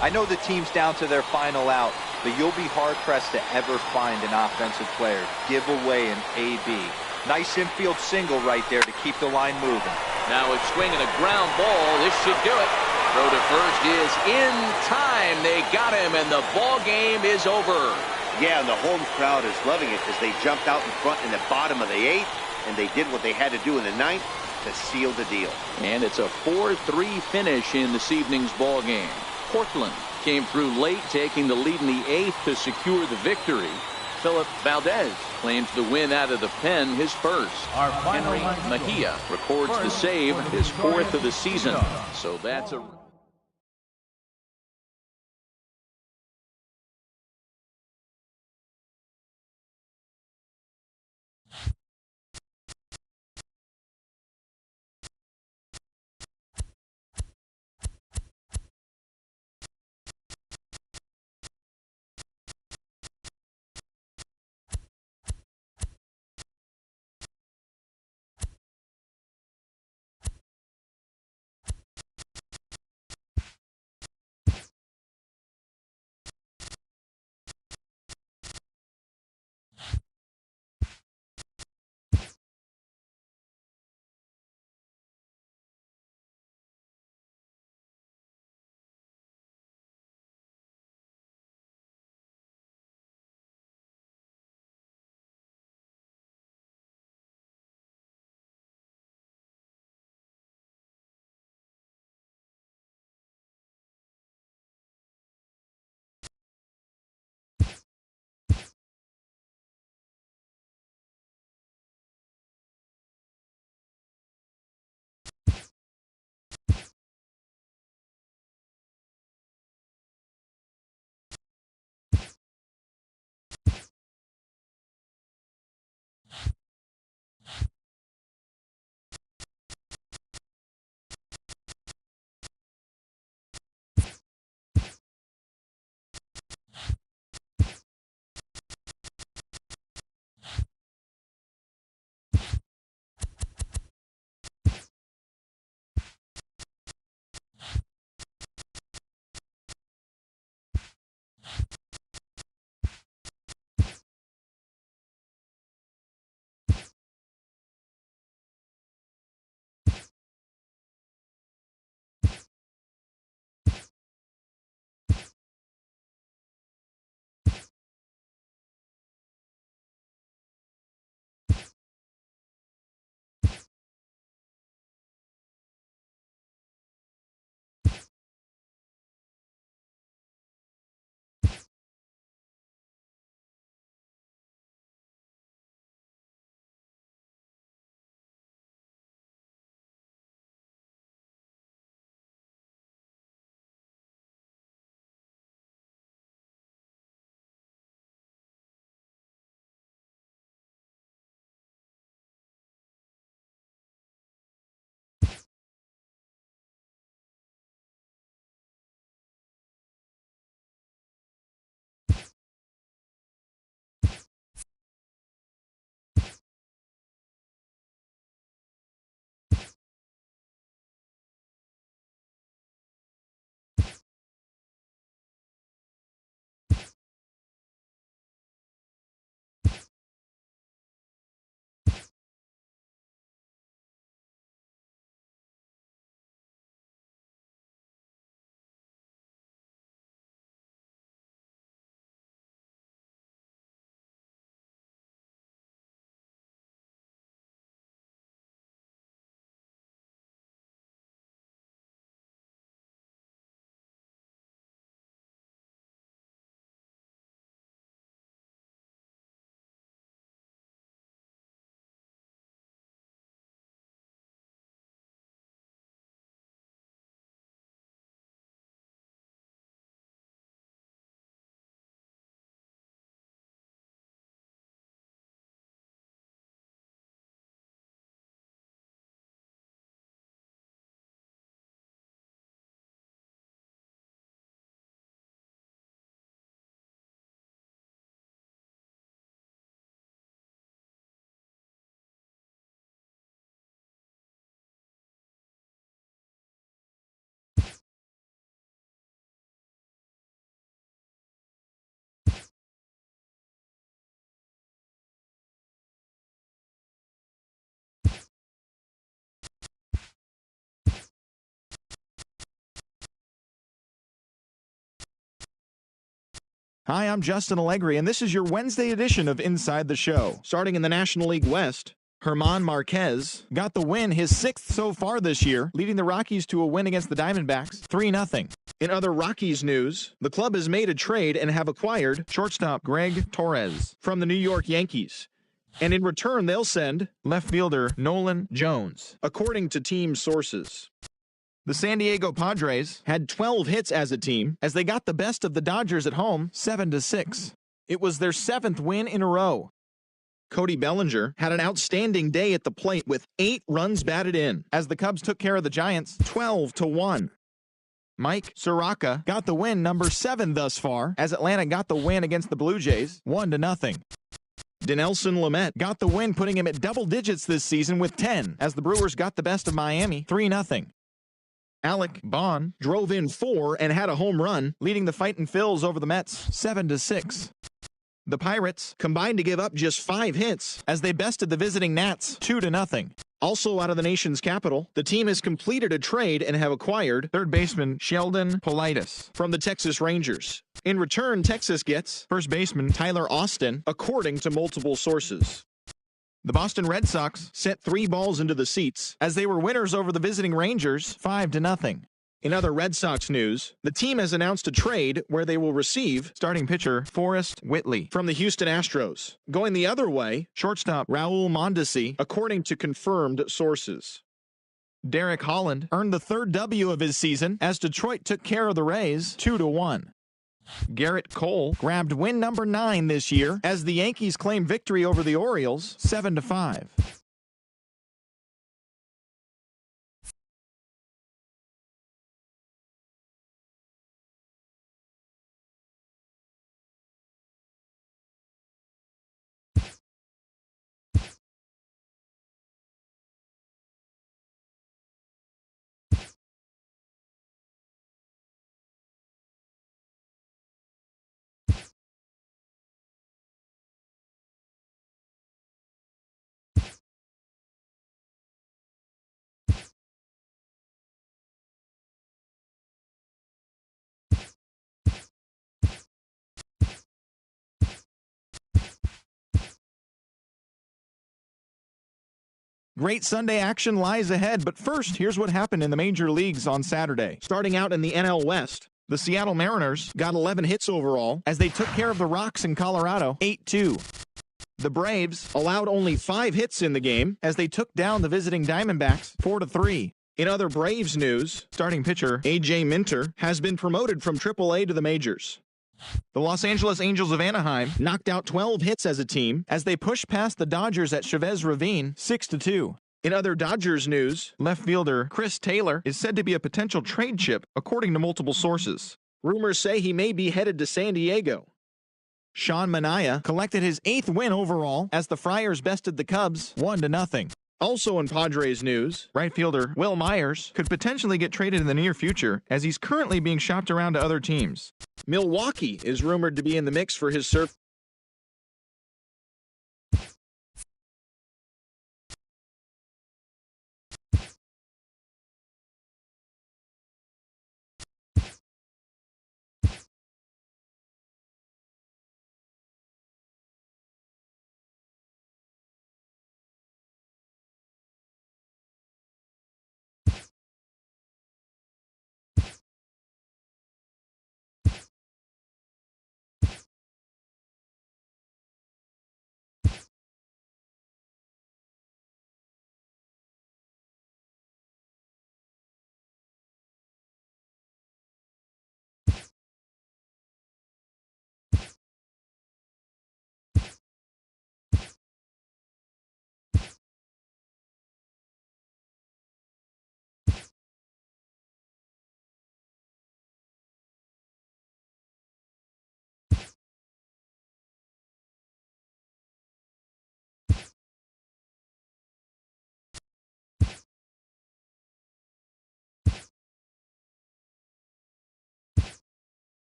Speaker 3: I know the team's down to their final out, but you'll be hard-pressed to ever find an offensive player give away an AB. Nice infield single right there to keep the line moving.
Speaker 1: Now it's swinging a ground ball. This should do it. Throw to first is in time. They got him, and the ball game is over.
Speaker 4: Yeah, and the home crowd is loving it as they jumped out in front in the bottom of the 8th, and they did what they had to do in the 9th to seal the deal.
Speaker 1: And it's a 4-3 finish in this evening's ball game. Portland came through late, taking the lead in the 8th to secure the victory. Philip Valdez claims the win out of the pen, his first. Henry Mejia records the save, his 4th of the season. So that's a...
Speaker 7: Hi, I'm Justin Allegri, and this is your Wednesday edition of Inside the Show. Starting in the National League West, German Marquez got the win, his 6th so far this year, leading the Rockies to a win against the Diamondbacks, 3-0. In other Rockies news, the club has made a trade and have acquired shortstop Greg Torres from the New York Yankees. And in return, they'll send left fielder Nolan Jones, according to team sources. The San Diego Padres had 12 hits as a team as they got the best of the Dodgers at home 7-6. It was their 7th win in a row. Cody Bellinger had an outstanding day at the plate with 8 runs batted in as the Cubs took care of the Giants 12-1. Mike Soroka got the win, number 7 thus far, as Atlanta got the win against the Blue Jays 1-0. Dinelson Lamet got the win, putting him at double digits this season with 10 as the Brewers got the best of Miami 3-0. Alec Bohm drove in 4 and had a home run, leading the Fightin' Phils over the Mets 7-6. The Pirates combined to give up just 5 hits as they bested the visiting Nats 2-0. Also out of the nation's capital, the team has completed a trade and have acquired third baseman Sheldon Politis from the Texas Rangers. In return, Texas gets first baseman Tyler Austin, according to multiple sources. The Boston Red Sox sent 3 balls into the seats as they were winners over the visiting Rangers 5-0. In other Red Sox news, the team has announced a trade where they will receive starting pitcher Forrest Whitley from the Houston Astros. Going the other way, shortstop Raul Mondesi, according to confirmed sources. Derek Holland earned the 3rd W of his season as Detroit took care of the Rays 2-1. Garrett Cole grabbed win number 9 this year as the Yankees claim victory over the Orioles 7-5. Great Sunday action lies ahead, but first, here's what happened in the major leagues on Saturday. Starting out in the NL West, the Seattle Mariners got 11 hits overall as they took care of the Rocks in Colorado 8-2. The Braves allowed only 5 hits in the game as they took down the visiting Diamondbacks 4-3. In other Braves news, starting pitcher A.J. Minter has been promoted from AAA to the majors. The Los Angeles Angels of Anaheim knocked out 12 hits as a team as they pushed past the Dodgers at Chavez Ravine 6-2. In other Dodgers news, left fielder Chris Taylor is said to be a potential trade chip, according to multiple sources. Rumors say he may be headed to San Diego. Sean Manaea collected his 8th win overall as the Friars bested the Cubs 1-0. Also in Padres news, right fielder Will Myers could potentially get traded in the near future as he's currently being shopped around to other teams. Milwaukee is rumored to be in the mix for his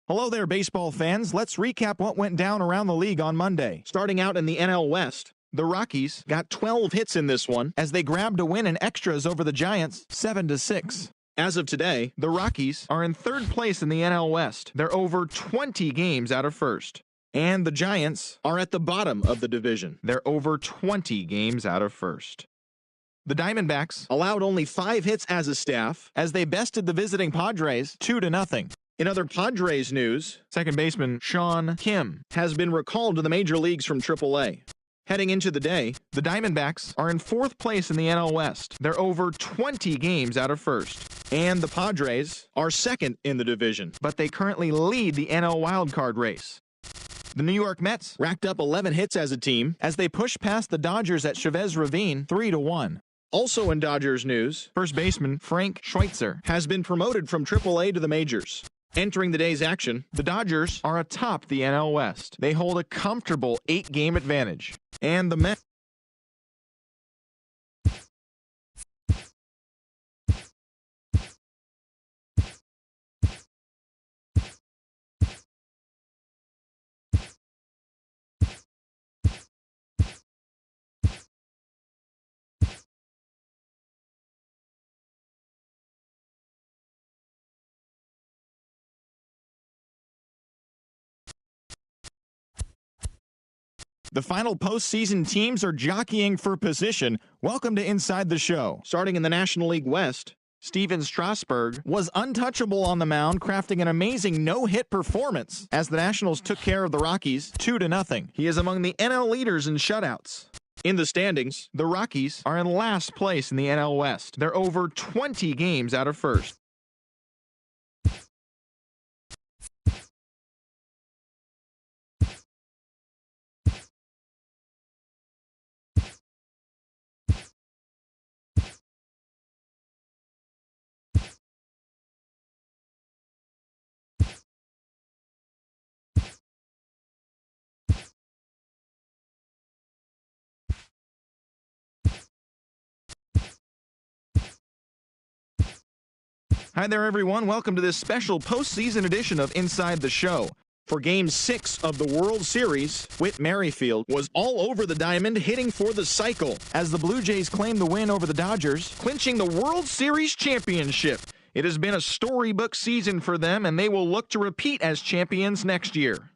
Speaker 7: Hello there, baseball fans. Let's recap what went down around the league on Monday. Starting out in the NL West, the Rockies got 12 hits in this one as they grabbed a win in extras over the Giants 7-6. As of today, the Rockies are in third place in the NL West. They're over 20 games out of first. And the Giants are at the bottom of the division. They're over 20 games out of first. The Diamondbacks allowed only 5 hits as a staff as they bested the visiting Padres 2-0. In other Padres news, second baseman Sean Kim has been recalled to the major leagues from AAA. Heading into the day, the Diamondbacks are in fourth place in the NL West. They're over 20 games out of first. And the Padres are second in the division, but they currently lead the NL wildcard race. The New York Mets racked up 11 hits as a team as they pushed past the Dodgers at Chavez Ravine 3-1. Also in Dodgers news, first baseman Frank Schweitzer has been promoted from AAA to the majors. Entering the day's action, the Dodgers are atop the NL West. They hold a comfortable 8-game advantage. And the Mets The final postseason teams are jockeying for position. Welcome to Inside the Show. Starting in the National League West, Steven Strasburg was untouchable on the mound, crafting an amazing no-hit performance as the Nationals took care of the Rockies 2-0. He is among the NL leaders in shutouts. In the standings, the Rockies are in last place in the NL West. They're over 20 games out of first. Hi there, everyone. Welcome to this special postseason edition of Inside the Show. For Game 6 of the World Series, Whit Merrifield was all over the diamond, hitting for the cycle as the Blue Jays claimed the win over the Dodgers, clinching the World Series championship. It has been a storybook season for them, and they will look to repeat as champions next year.